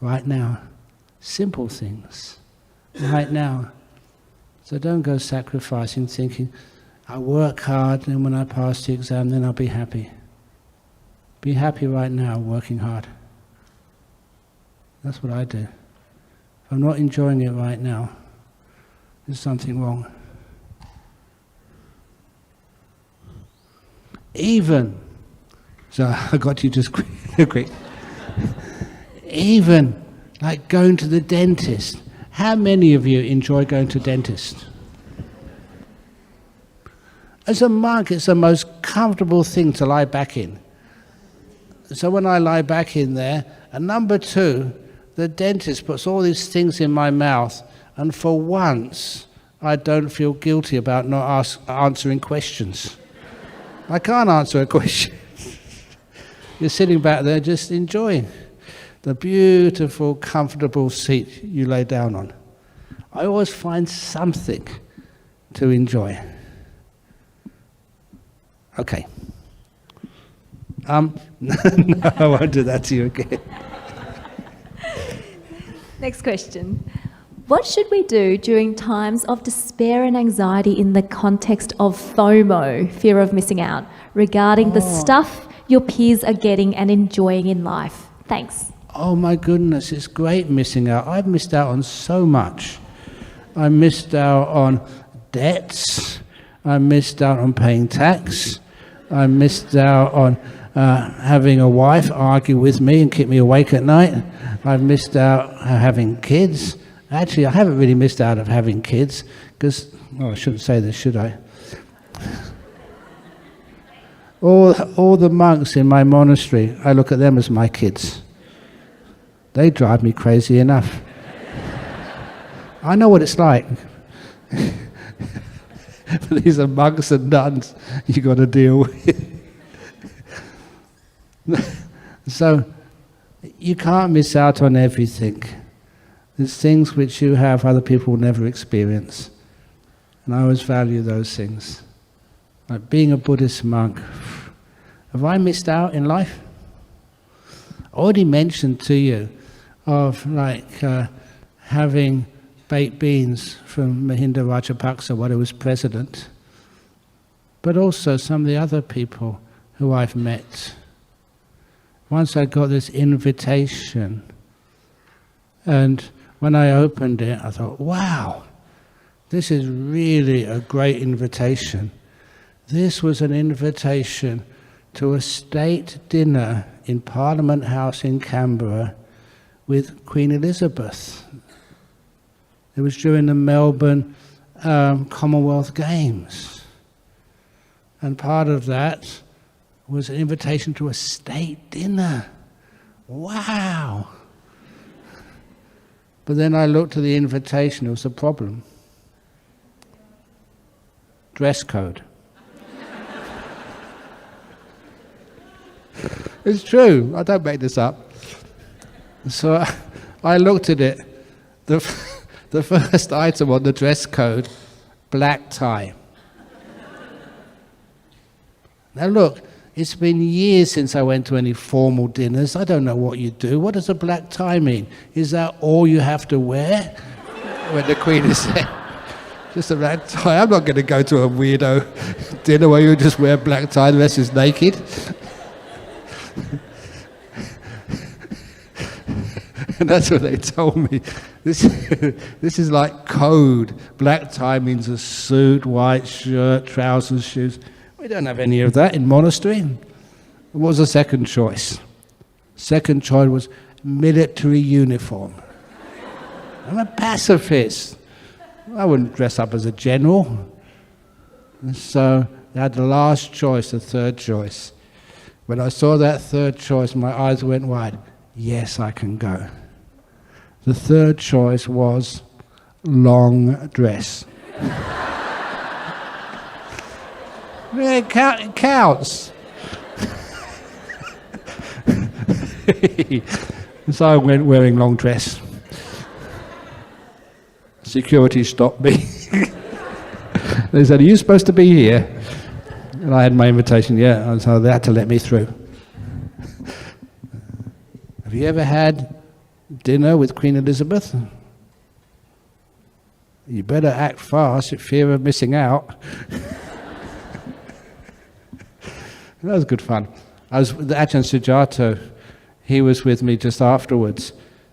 Right now. Simple things. Right now. So don't go sacrificing thinking, I'll work hard and when I pass the exam then I'll be happy. Be happy right now, working hard. That's what I do. If I'm not enjoying it right now, there's something wrong. Even, so I got you just quick. Even like going to the dentist. How many of you enjoy going to the dentist? As a monk, it's the most comfortable thing to lie back in. So when I lie back in there, and number two, the dentist puts all these things in my mouth, and for once, I don't feel guilty about not answering questions. I can't answer a question. You're sitting back there just enjoying the beautiful, comfortable seat you lay down on. I always find something to enjoy. Okay. No, I won't do that to you again. Next question. What should we do during times of despair and anxiety in the context of FOMO, fear of missing out, regarding the stuff your peers are getting and enjoying in life? Thanks. Oh my goodness, it's great missing out. I've missed out on so much. I missed out on debts. I missed out on paying tax. I missed out on having a wife argue with me and keep me awake at night. I've missed out having kids. Actually, I haven't really missed out of having kids because, I shouldn't say this, should I? All the monks in my monastery, I look at them as my kids. They drive me crazy enough. I know what it's like. These are monks and nuns you got to deal with. So, you can't miss out on everything. There's things which you have other people will never experience. And I always value those things. Like being a Buddhist monk. Have I missed out in life? I already mentioned to you of having baked beans from Mahinda Rajapaksa while he was president. But also some of the other people who I've met. Once I got this invitation, and when I opened it, I thought, wow, this is really a great invitation. This was an invitation to a state dinner in Parliament House in Canberra with Queen Elizabeth. It was during the Melbourne Commonwealth Games. And part of that was an invitation to a state dinner. Wow! But then I looked at the invitation, it was a problem. Dress code. It's true, I don't make this up. So I looked at it. The first item on the dress code, black tie. Now look, it's been years since I went to any formal dinners. I don't know what you do. What does a black tie mean? Is that all you have to wear? When the Queen is there. Just a black tie. I'm not going to go to a weirdo dinner where you just wear a black tie, the rest is naked. And that's what they told me. This, this is like code. Black tie means a suit, white shirt, trousers, shoes. We don't have any of that in monastery. What was the second choice? Second choice was military uniform. I'm a pacifist. I wouldn't dress up as a general. And so they had the last choice, the third choice. When I saw that third choice, my eyes went wide. Yes, I can go. The third choice was long dress. Yeah, it counts. So I went wearing long dress. Security stopped me. They said, "Are you supposed to be here?" And I had my invitation, yeah, and so they had to let me through. Have you ever had dinner with Queen Elizabeth? You better act fast in fear of missing out. That was good fun. I was with Ajahn Sujato. He was with me just afterwards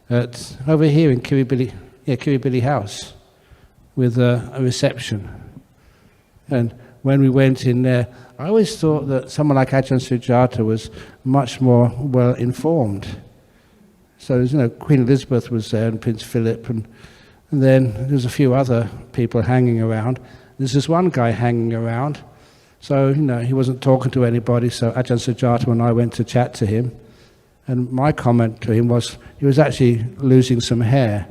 at over here in Kirribilli House with a reception. And when we went in there, I always thought that someone like Ajahn Sujato was much more well informed. So, Queen Elizabeth was there and Prince Philip, and then there's a few other people hanging around. There's this one guy hanging around. So, he wasn't talking to anybody, so Ajahn Sujato and I went to chat to him. And my comment to him was, he was actually losing some hair.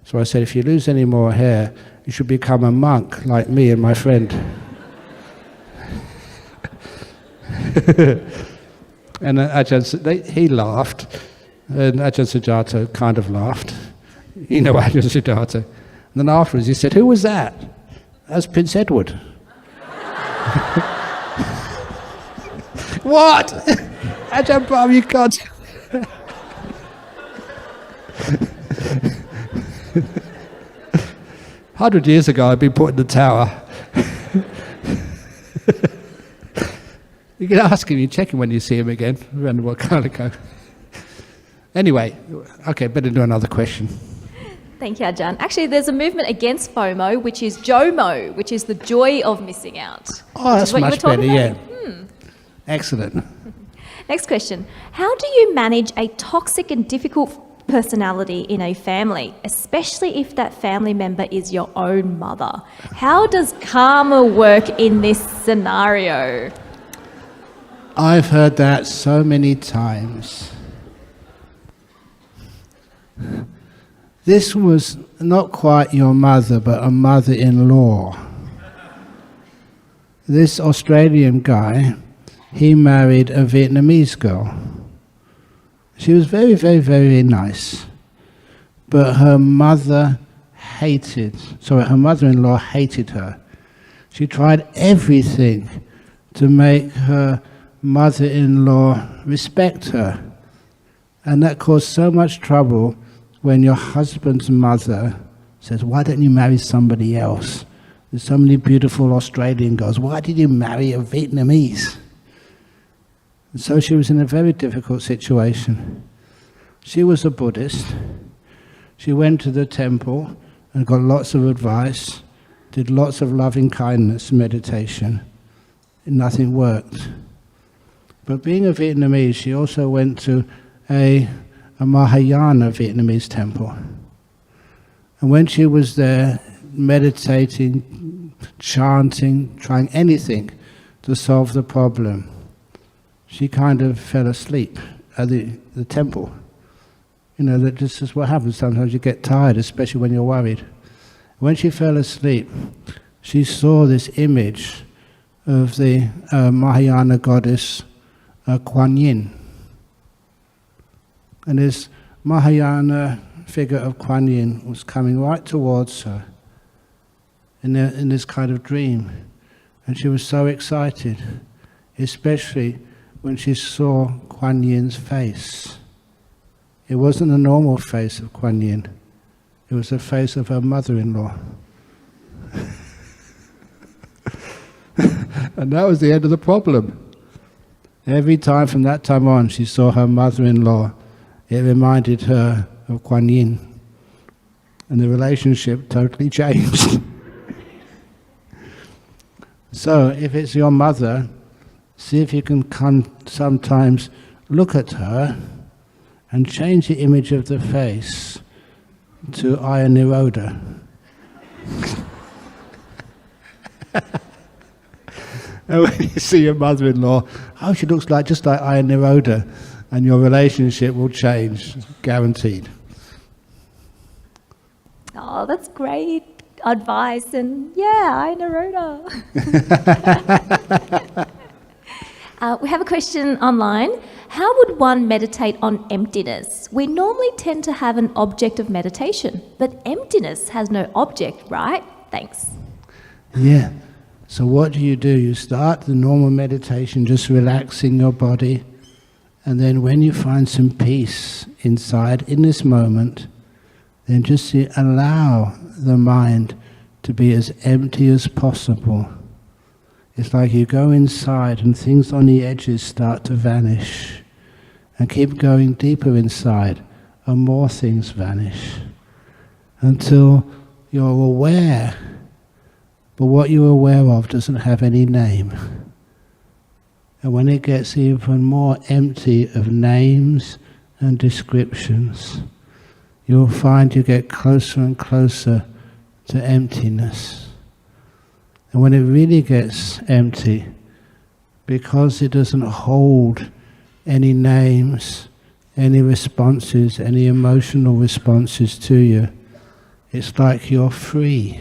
So I said, if you lose any more hair, you should become a monk like me and my friend. And he laughed, and Ajahn Sujato kind of laughed. Ajahn Sujato. And then afterwards he said, "Who was that?" "That's Prince Edward." What? Ajahn Brahm, you can't. 100 years ago, I'd been put in the tower. You can ask him, you check him when you see him again. And what kind of go. Anyway, okay, better do another question. Thank you, Ajahn. Actually, there's a movement against FOMO, which is JOMO, which is the joy of missing out. Oh, that's much better, yeah. Hmm. Excellent. Next question. How do you manage a toxic and difficult personality in a family, especially if that family member is your own mother? How does karma work in this scenario? I've heard that so many times. This was not quite your mother, but a mother-in-law. This Australian guy, he married a Vietnamese girl. She was very, very, very nice. But her mother-in-law hated her. She tried everything to make her mother-in-law respect her. And that caused so much trouble when your husband's mother says, "Why don't you marry somebody else? There's so many beautiful Australian girls. Why did you marry a Vietnamese?" And so she was in a very difficult situation. She was a Buddhist. She went to the temple and got lots of advice, did lots of loving kindness meditation, and nothing worked. But being a Vietnamese, she also went to a Mahayana Vietnamese temple. And when she was there, meditating, chanting, trying anything to solve the problem, she kind of fell asleep at the temple. That this is what happens. Sometimes you get tired, especially when you're worried. When she fell asleep, she saw this image of the Mahayana goddess Kuan Yin. And this Mahayana figure of Kuan Yin was coming right towards her in this kind of dream. And she was so excited, especially when she saw Kuan Yin's face. It wasn't a normal face of Kuan Yin. It was the face of her mother-in-law. And that was the end of the problem. Every time from that time on she saw her mother-in-law, it reminded her of Kuan Yin. and the relationship totally changed. So if it's your mother, see if you can sometimes look at her and change the image of the face to Ajahn Nirodha. And when you see your mother-in-law, oh, she looks like just like Ajahn Nirodha, and your relationship will change, guaranteed. Oh, that's great advice. And yeah, Naruto. We have a question online. How would one meditate on emptiness? We normally tend to have an object of meditation, but emptiness has no object, right? Thanks. Yeah. So what do? You start the normal meditation, just relaxing your body, and then when you find some peace inside, in this moment, then just allow the mind to be as empty as possible. It's like you go inside and things on the edges start to vanish, and keep going deeper inside and more things vanish until you're aware, but what you're aware of doesn't have any name. And when it gets even more empty of names and descriptions, you'll find you get closer and closer to emptiness. And when it really gets empty, because it doesn't hold any names, any responses, any emotional responses to you, it's like you're free.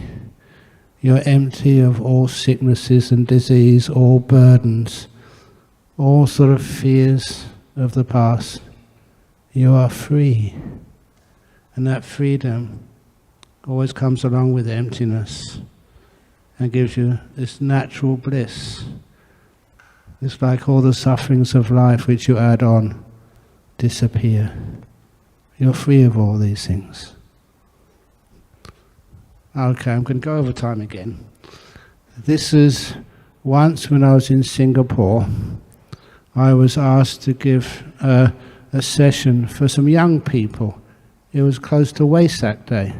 You're empty of all sicknesses and disease, all burdens, all sort of fears of the past. You are free. And that freedom always comes along with emptiness and gives you this natural bliss. It's like all the sufferings of life which you add on disappear. You're free of all these things. Okay, I'm going to go over time again. This is once when I was in Singapore, I was asked to give a session for some young people. It was close to Wesak Day.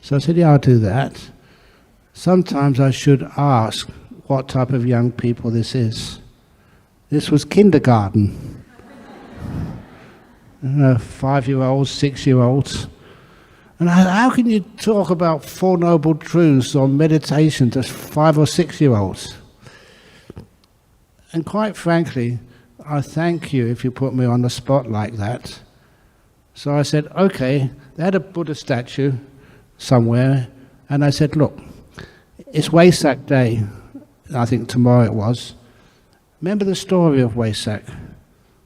So I said, yeah, I'll do that. Sometimes I should ask what type of young people this is. This was kindergarten. 5-year-olds, 6-year-olds. And how can you talk about Four Noble Truths or meditation to 5 or 6-year-olds? And quite frankly, I thank you if you put me on the spot like that. So I said, okay, they had a Buddha statue somewhere, and I said, look, it's Wesak Day, I think tomorrow it was. Remember the story of Wesak?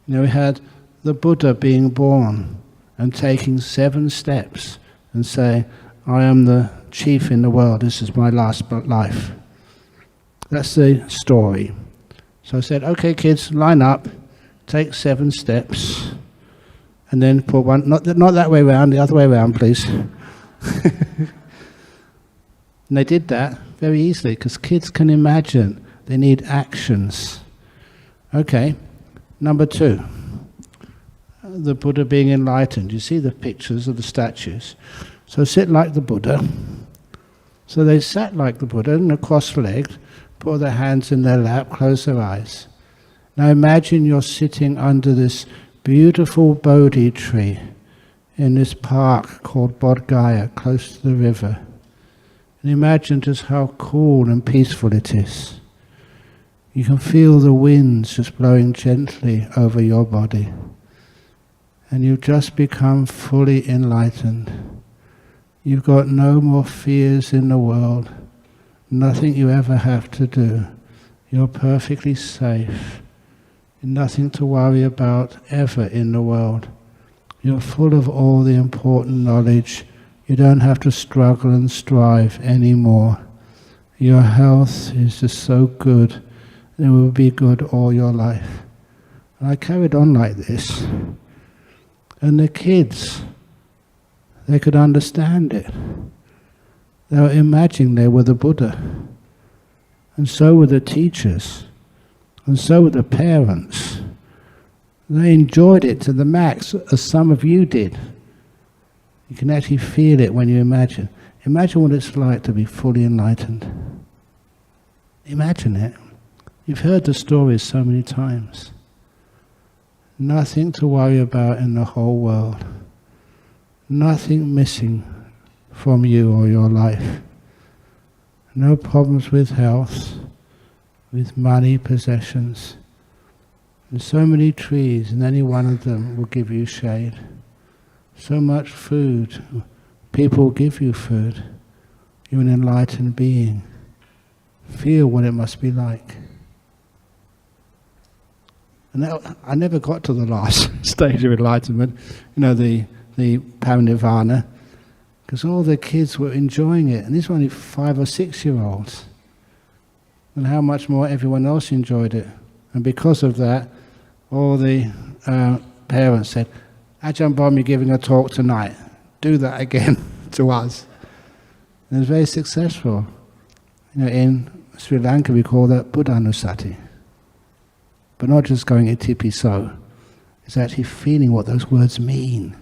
You know, we had the Buddha being born and taking 7 steps and saying, I am the chief in the world, this is my last life. That's the story. So I said, okay kids, line up, take 7 steps, and then put one, not that way around, the other way around please. And they did that very easily, because kids can imagine, they need actions. Okay, number 2. The Buddha being enlightened. You see the pictures of the statues. So sit like the Buddha. So they sat like the Buddha, and cross-legged, put their hands in their lap, close their eyes. Now imagine you're sitting under this beautiful Bodhi tree in this park called Bodh Gaya, close to the river. And imagine just how cool and peaceful it is. You can feel the winds just blowing gently over your body. And you've just become fully enlightened. You've got no more fears in the world, nothing you ever have to do. You're perfectly safe, nothing to worry about ever in the world. You're full of all the important knowledge. You don't have to struggle and strive anymore. Your health is just so good, it will be good all your life. And I carried on like this. And the kids, they could understand it. They were imagining they were the Buddha. And so were the teachers. And so were the parents. They enjoyed it to the max, as some of you did. You can actually feel it when you imagine. Imagine what it's like to be fully enlightened. Imagine it. You've heard the stories so many times. Nothing to worry about in the whole world. Nothing missing from you or your life. No problems with health, with money, possessions. There's so many trees, and any one of them will give you shade. So much food. People will give you food. You're an enlightened being. Feel what it must be like. And that, I never got to the last stage of enlightenment, the parinirvana, because all the kids were enjoying it, and these were only 5 or 6 year olds. And how much more everyone else enjoyed it. And because of that, all the parents said, Ajahn Brahm, you're giving a talk tonight. Do that again to us. And it was very successful. In Sri Lanka we call that Buddhanusati. But not just going itipi so. It's actually feeling what those words mean.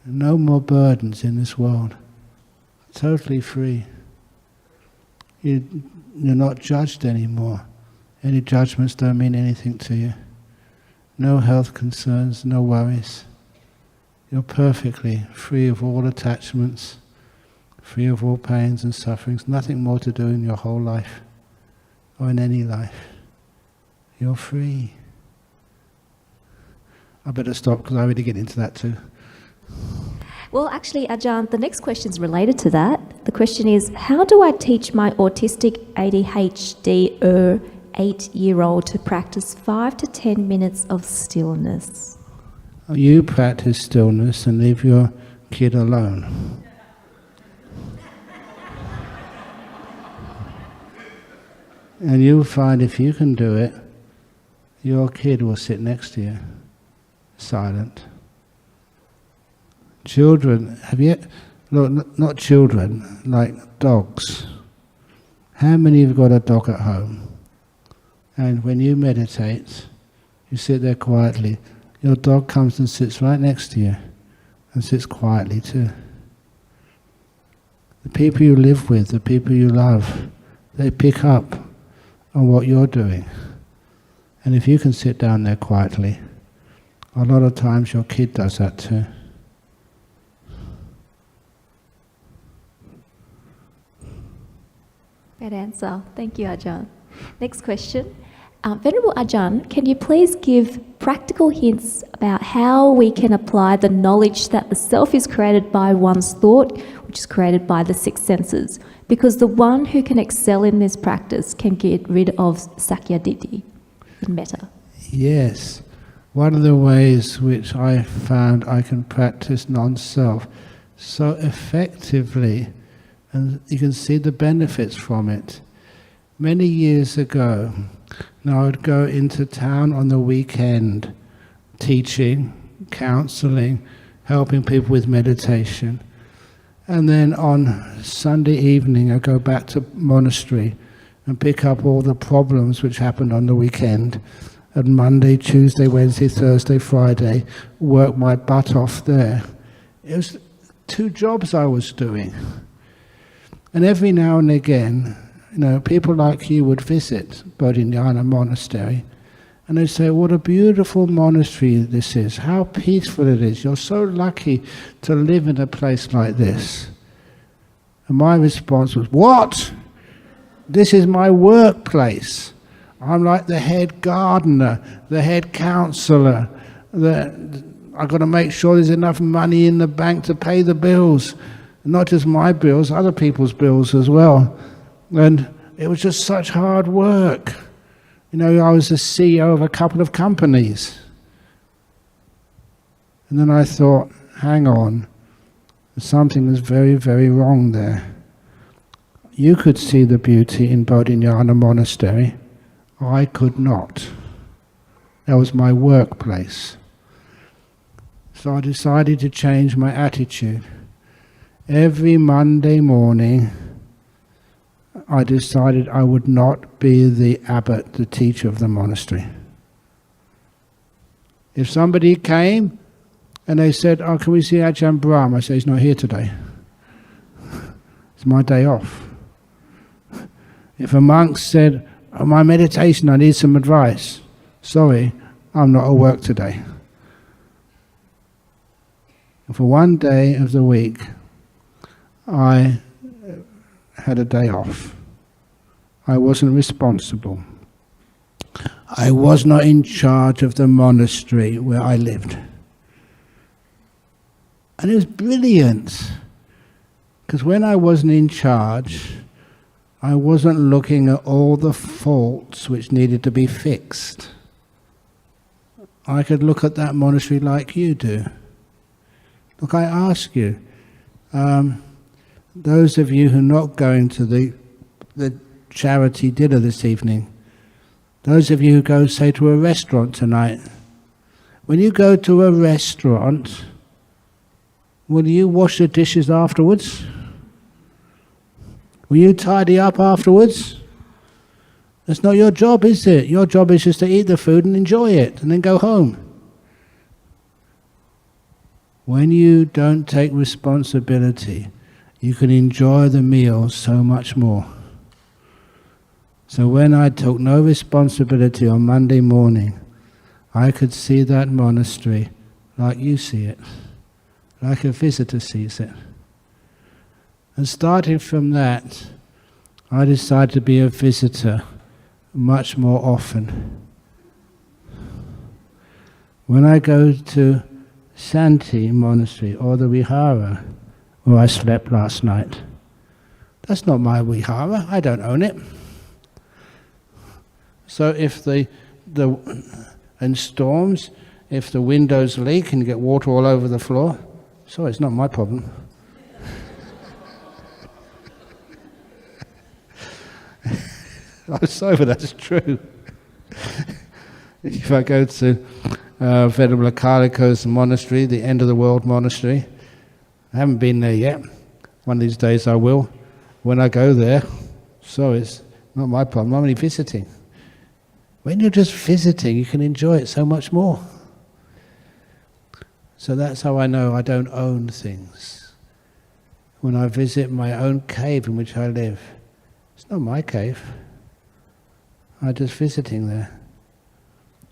No more burdens in this world. Totally free. You're not judged anymore. Any judgments don't mean anything to you. No health concerns, no worries. You're perfectly free of all attachments, free of all pains and sufferings, nothing more to do in your whole life, or in any life. You're free. I better stop because I already get into that too. Well, actually, Ajahn, the next question is related to that. The question is, how do I teach my autistic ADHD 8-year-old to practice 5 to 10 minutes of stillness? You practice stillness and leave your kid alone. And you'll find if you can do it, your kid will sit next to you, silent. Children, look, not children, like dogs. How many have got a dog at home? And when you meditate, you sit there quietly, your dog comes and sits right next to you, and sits quietly too. The people you live with, the people you love, they pick up on what you're doing. And if you can sit down there quietly, a lot of times your kid does that too. Great answer. Thank you, Ajahn. Next question. Venerable Ajahn, can you please give practical hints about how we can apply the knowledge that the self is created by one's thought, which is created by the 6 senses? Because the one who can excel in this practice can get rid of Sakyaditi in metta. Yes. One of the ways which I found I can practice non-self so effectively, and you can see the benefits from it. Many years ago, I would go into town on the weekend, teaching, counseling, helping people with meditation. And then on Sunday evening, I'd go back to monastery and pick up all the problems which happened on the weekend. And Monday, Tuesday, Wednesday, Thursday, Friday, work my butt off there. It was 2 jobs I was doing. And every now and again, people like you would visit Bodhinyana Monastery, and they'd say, what a beautiful monastery this is, how peaceful it is, you're so lucky to live in a place like this. And my response was, what? This is my workplace. I'm like the head gardener, the head counsellor, I've got to make sure there's enough money in the bank to pay the bills. Not just my bills, other people's bills as well. And it was just such hard work. I was the CEO of a couple of companies. And then I thought, hang on, something is very, very wrong there. You could see the beauty in Bodhinyana Monastery. I could not. That was my workplace. So I decided to change my attitude. Every Monday morning, I decided I would not be the abbot, the teacher of the monastery. If somebody came, And they said, "Oh, can we see Ajahn Brahm?" I said, "He's not here today. It's my day off." If a monk said, "Oh, my meditation, I need some advice," "Sorry, I'm not at work today." And for one day of the week, I had a day off. I wasn't responsible. I was not in charge of the monastery where I lived. And it was brilliant, because when I wasn't in charge, I wasn't looking at all the faults which needed to be fixed. I could look at that monastery like you do. Look, I ask you, those of you who are not going to the charity dinner this evening, those of you who go, say, to a restaurant tonight, when you go to a restaurant, will you wash the dishes afterwards? Will you tidy up afterwards? That's not your job, is it? Your job is just to eat the food and enjoy it and then go home. When you don't take responsibility, you can enjoy the meal so much more. So when I took no responsibility on Monday morning, I could see that monastery like you see it, like a visitor sees it. And starting from that, I decided to be a visitor much more often. When I go to Shanti Monastery or the Vihara where I slept last night, that's not my Vihara, I don't own it. So if in storms, if the windows leak and you get water all over the floor, so it's not my problem. I'm sorry, but that's true. If I go to Venerable Akaliko's monastery, the end of the world monastery, I haven't been there yet. One of these days I will. When I go there, so it's not my problem, I'm only visiting. When you're just visiting, you can enjoy it so much more. So that's how I know I don't own things. When I visit my own cave in which I live, it's not my cave. I'm just visiting there.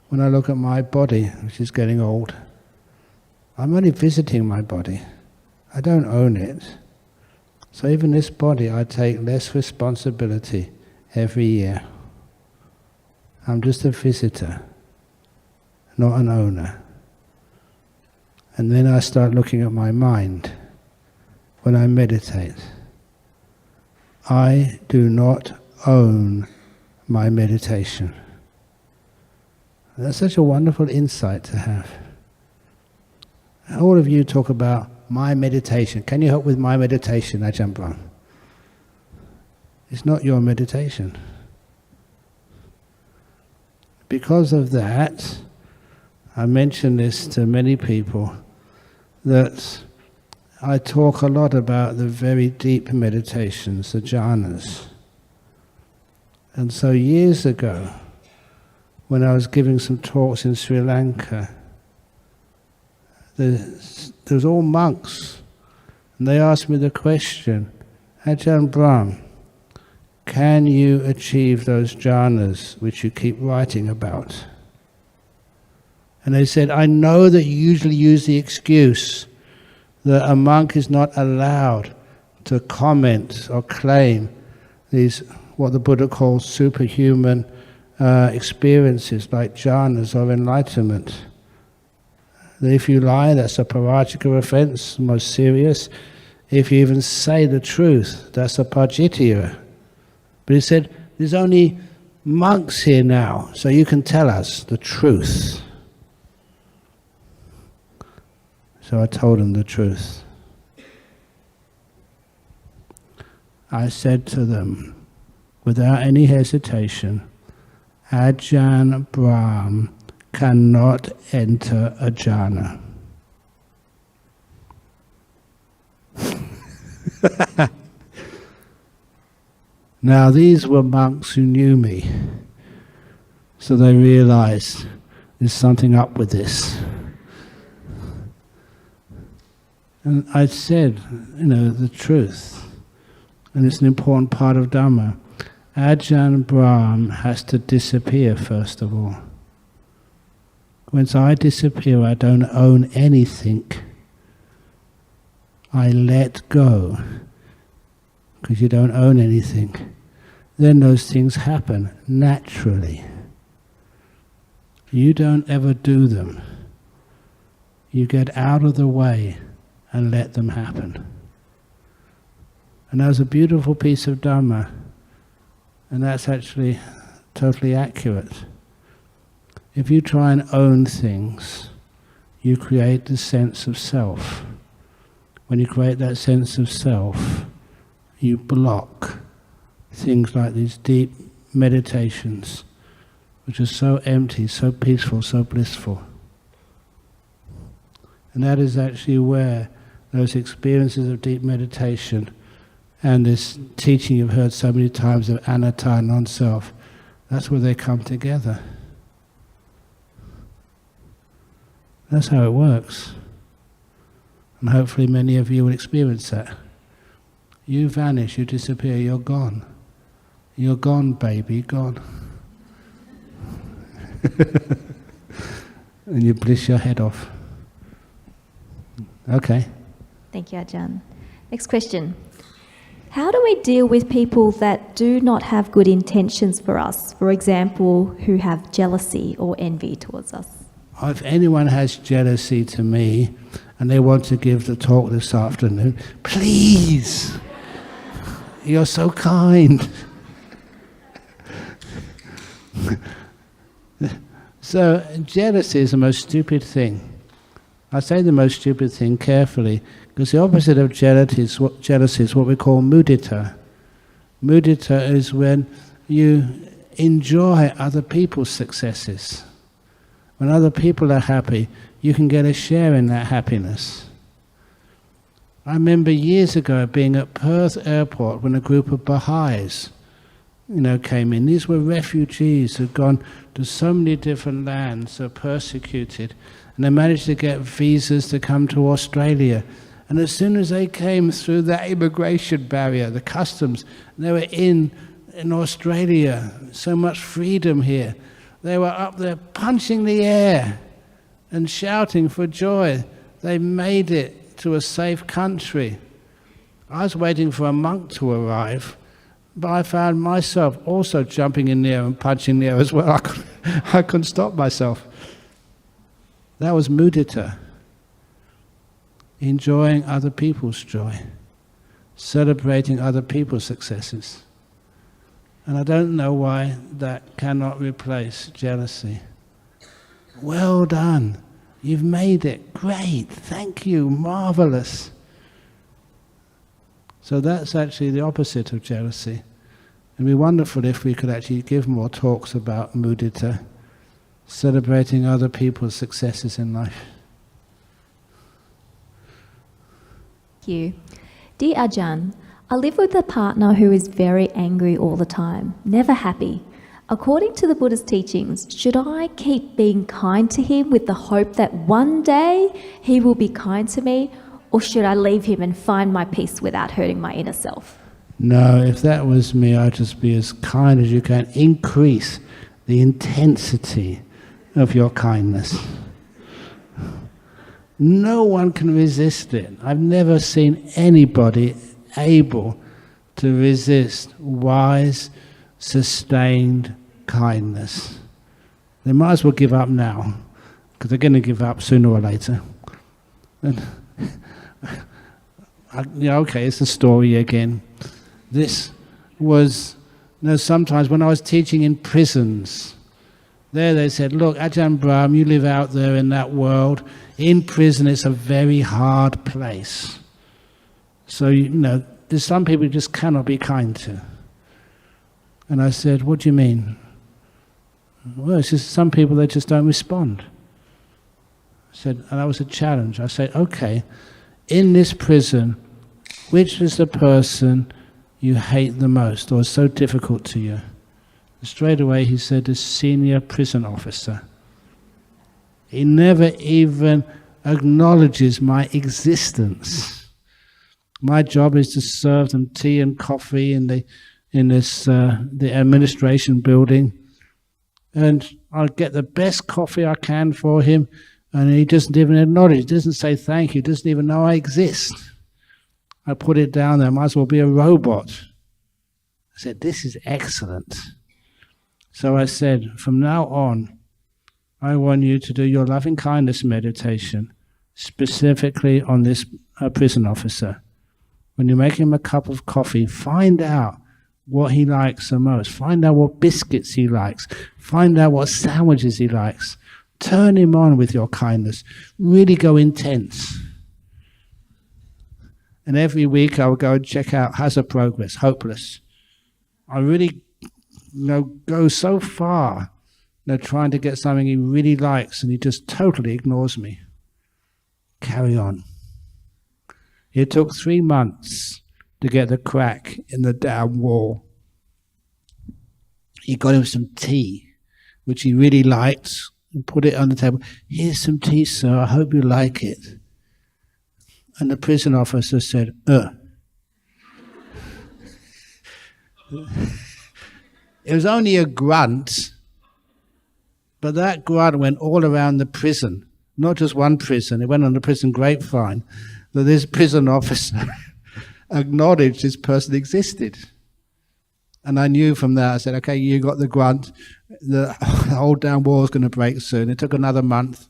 When I look at my body, which is getting old, I'm only visiting my body. I don't own it. So even this body, I take less responsibility every year. I'm just a visitor, not an owner. And then I start looking at my mind when I meditate. I do not own my meditation. That's such a wonderful insight to have. All of you talk about my meditation. Can you help with my meditation, Ajahn Brahm? It's not your meditation. Because of that, I mention this to many people, that I talk a lot about the very deep meditations, the jhanas. And so years ago, when I was giving some talks in Sri Lanka, there was all monks, and they asked me the question, Ajahn Brahm, can you achieve those jhanas which you keep writing about? And they said, I know that you usually use the excuse that a monk is not allowed to comment or claim these, what the Buddha calls superhuman experiences like jhanas or enlightenment. That if you lie, that's a parajika offense, most serious. If you even say the truth, that's a pajitya. But he said, there's only monks here now, so you can tell us the truth. So I told him the truth. I said to them, without any hesitation, Ajahn Brahm cannot enter a jhana. Now these were monks who knew me, so they realized there's something up with this. And I said, the truth. And it's an important part of Dhamma. Ajahn Brahm has to disappear first of all. Once I disappear, I don't own anything. I let go. Because you don't own anything. Then those things happen naturally. You don't ever do them. You get out of the way and let them happen. And that was a beautiful piece of Dhamma. And that's actually totally accurate. If you try and own things, you create the sense of self. When you create that sense of self, you block things like these deep meditations, which are so empty, so peaceful, so blissful. And that is actually where those experiences of deep meditation and this teaching you've heard so many times of anatta, non-self, that's where they come together. That's how it works. And hopefully many of you will experience that. You vanish, you disappear, you're gone. You're gone, baby, gone. And you bliss your head off. Okay. Thank you, Ajahn. Next question. How do we deal with people that do not have good intentions for us? For example, who have jealousy or envy towards us? If anyone has jealousy to me and they want to give the talk this afternoon, please, you're so kind. So jealousy is the most stupid thing. I say the most stupid thing carefully, because the opposite of jealousy is what we call mudita. Mudita is when you enjoy other people's successes. When other people are happy, you can get a share in that happiness. I remember years ago being at Perth Airport when a group of Baha'is, came in. These were refugees who had gone to so many different lands, so persecuted, and they managed to get visas to come to Australia. And as soon as they came through that immigration barrier, the customs, they were in Australia, so much freedom here. They were up there punching the air and shouting for joy. They made it to a safe country. I was waiting for a monk to arrive, but I found myself also jumping in the air and punching the air as well. I couldn't stop myself. That was mudita. Enjoying other people's joy. Celebrating other people's successes. And I don't know why that cannot replace jealousy. Well done. You've made it. Great. Thank you. Marvelous. So that's actually the opposite of jealousy. It'd be wonderful if we could actually give more talks about mudita, celebrating other people's successes in life. Thank you. Dear Ajahn, I live with a partner who is very angry all the time, never happy. According to the Buddha's teachings, should I keep being kind to him with the hope that one day he will be kind to me, or should I leave him and find my peace without hurting my inner self? No, if that was me, I'd just be as kind as you can. Increase the intensity of your kindness. No one can resist it. I've never seen anybody able to resist wise, sustained kindness. They might as well give up now, because they're going to give up sooner or later. And okay, it's a story again. This was, sometimes when I was teaching in prisons, there they said, look, Ajahn Brahm, you live out there in that world. In prison, it's a very hard place. So, there's some people you just cannot be kind to. And I said, what do you mean? Well, it's just some people, they just don't respond. I said, and that was a challenge. I said, okay, in this prison, which is the person you hate the most or is so difficult to you? And straight away he said, the senior prison officer. He never even acknowledges my existence. My job is to serve them tea and coffee in the administration building, and I'll get the best coffee I can for him, and he doesn't even acknowledge, he doesn't say thank you, doesn't even know I exist. I put it down there, I might as well be a robot. I said, this is excellent. So I said, from now on, I want you to do your loving kindness meditation, specifically on this prison officer. When you make him a cup of coffee, find out what he likes the most. Find out what biscuits he likes. Find out what sandwiches he likes. Turn him on with your kindness. Really go intense. And every week I will go and check out, how's the progress? Hopeless. I really go so far trying to get something he really likes, and he just totally ignores me. Carry on. It took 3 months to get the crack in the down wall. He got him some tea, which he really liked, and put it on the table. Here's some tea, sir, I hope you like it. And the prison officer said, It was only a grunt, but that grunt went all around the prison, not just one prison, it went on the prison grapevine, that this prison officer acknowledged this person existed. And I knew from that, I said, okay, you got the grunt, the whole down wall is going to break soon. It took another month.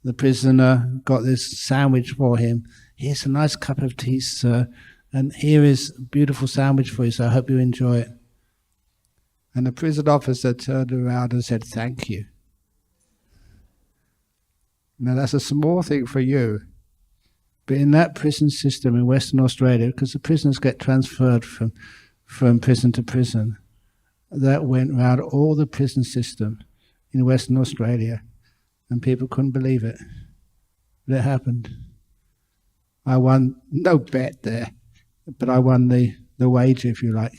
The prisoner got this sandwich for him. Here's a nice cup of tea, sir, and here is a beautiful sandwich for you, so I hope you enjoy it. And the prison officer turned around and said, thank you. Now that's a small thing for you, but in that prison system in Western Australia, because the prisoners get transferred from prison to prison, that went round all the prison system in Western Australia, and people couldn't believe it. But it happened. I won, no bet there, but I won the wager, if you like.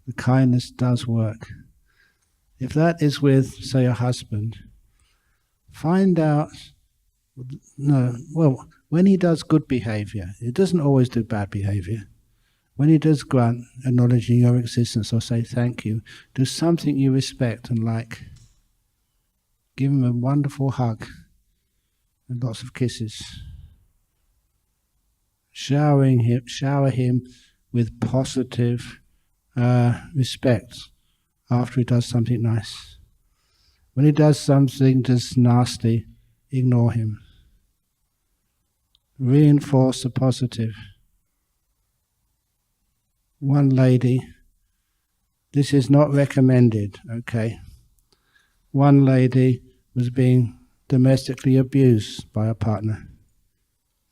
The kindness does work. If that is with, say, a husband, find out, when he does good behavior, he doesn't always do bad behavior. When he does grunt, acknowledging your existence or say thank you, do something you respect and like. Give him a wonderful hug and lots of kisses. Shower him with positive respect after he does something nice. When he does something just nasty, ignore him. Reinforce the positive. One lady, this is not recommended, okay? One lady was being domestically abused by a partner.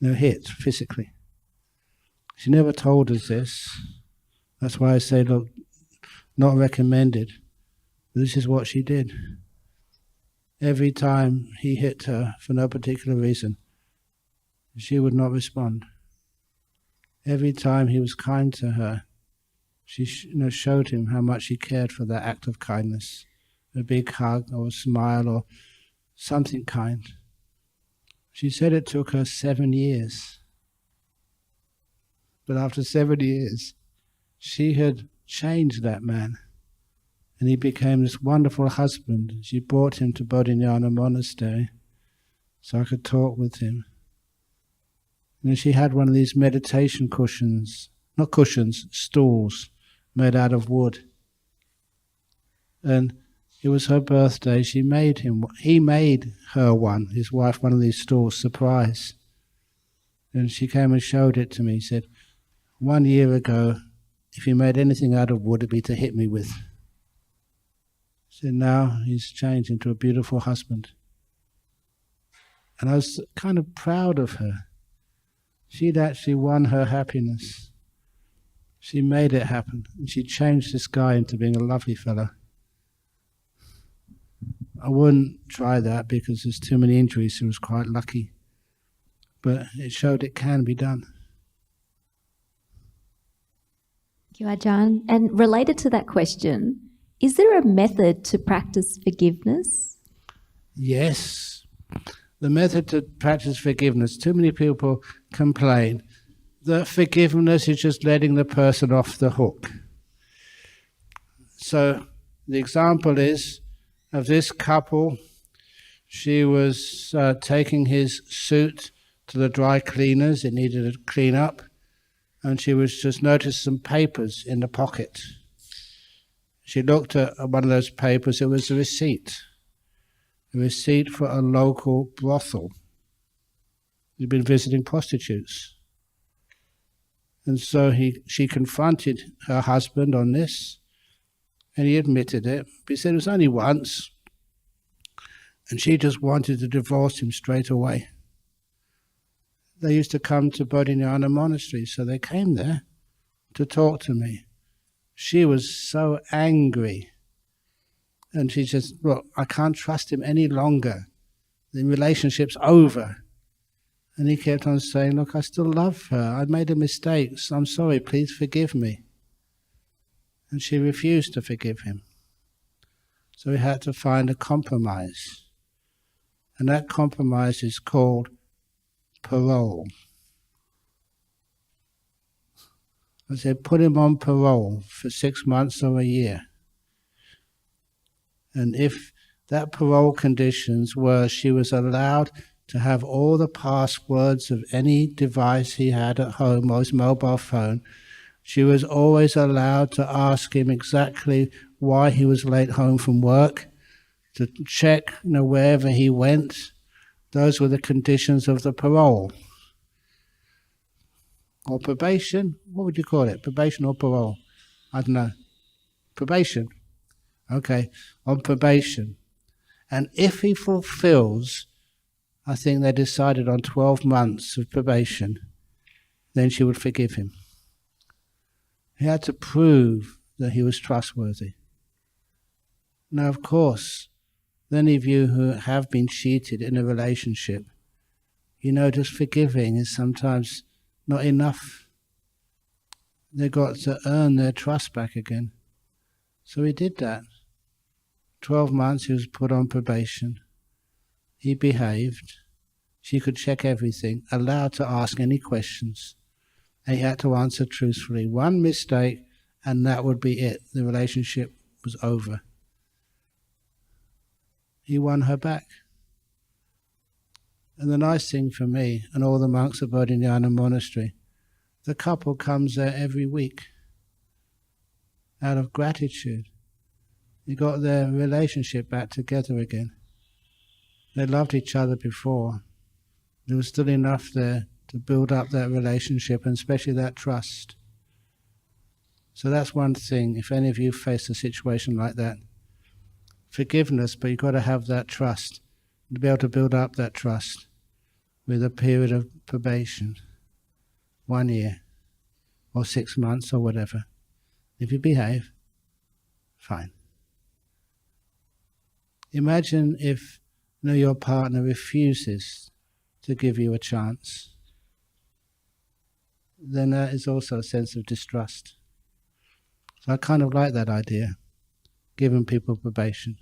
Hit physically. She never told us this. That's why I say, look, not recommended. This is what she did. Every time he hit her for no particular reason, she would not respond. Every time he was kind to her, she showed him how much she cared for that act of kindness. A big hug or a smile or something kind. She said it took her 7 years. But after 7 years, she had changed that man, and he became this wonderful husband. She brought him to Bodhinyana Monastery so I could talk with him. And she had one of these meditation cushions, not cushions, stools made out of wood. And it was her birthday. He made her one, his wife, one of these stools, surprise. And she came and showed it to me. He said, 1 year ago, if he made anything out of wood, it'd be to hit me with. So now he's changed into a beautiful husband. And I was kind of proud of her. She'd actually won her happiness. She made it happen. And she changed this guy into being a lovely fellow. I wouldn't try that because there's too many injuries. He was quite lucky. But it showed it can be done. Thank you, Ajahn. And related to that question, is there a method to practice forgiveness? Yes. The method to practice forgiveness. Too many people complain that forgiveness is just letting the person off the hook. So the example is of this couple. She was taking his suit to the dry cleaners. It needed a clean up. And she was just noticed some papers in the pocket. She looked at one of those papers. It was a receipt for a local brothel. He'd been visiting prostitutes. And so she confronted her husband on this, and he admitted it. But he said it was only once, and she just wanted to divorce him straight away. They used to come to Bodhinyana Monastery, so they came there to talk to me. She was so angry. And she says, look, I can't trust him any longer. The relationship's over. And he kept on saying, look, I still love her. I made a mistake. So I'm sorry, please forgive me. And she refused to forgive him. So we had to find a compromise. And that compromise is called parole. I said, put him on parole for 6 months or a year. And if that parole conditions were she was allowed to have all the passwords of any device he had at home or his mobile phone, she was always allowed to ask him exactly why he was late home from work, to check wherever he went. Those were the conditions of the parole. Or probation, what would you call it? Probation or parole? I don't know. Probation. Okay, on probation. And if he fulfills, I think they decided on 12 months of probation, then she would forgive him. He had to prove that he was trustworthy. Now, of course, any of you who have been cheated in a relationship, just forgiving is sometimes not enough. They've got to earn their trust back again. So he did that. 12 months he was put on probation. He behaved. She could check everything, allowed to ask any questions. And he had to answer truthfully. One mistake and that would be it. The relationship was over. He won her back. And the nice thing for me and all the monks of Bodhinyana Monastery, the couple comes there every week out of gratitude. They got their relationship back together again. They loved each other before. There was still enough there to build up that relationship and especially that trust. So that's one thing, if any of you face a situation like that. Forgiveness, but you've got to have that trust. To be able to build up that trust with a period of probation, 1 year or 6 months or whatever. If you behave, fine. Imagine if your partner refuses to give you a chance. Then that is also a sense of distrust. So I kind of like that idea, giving people probation.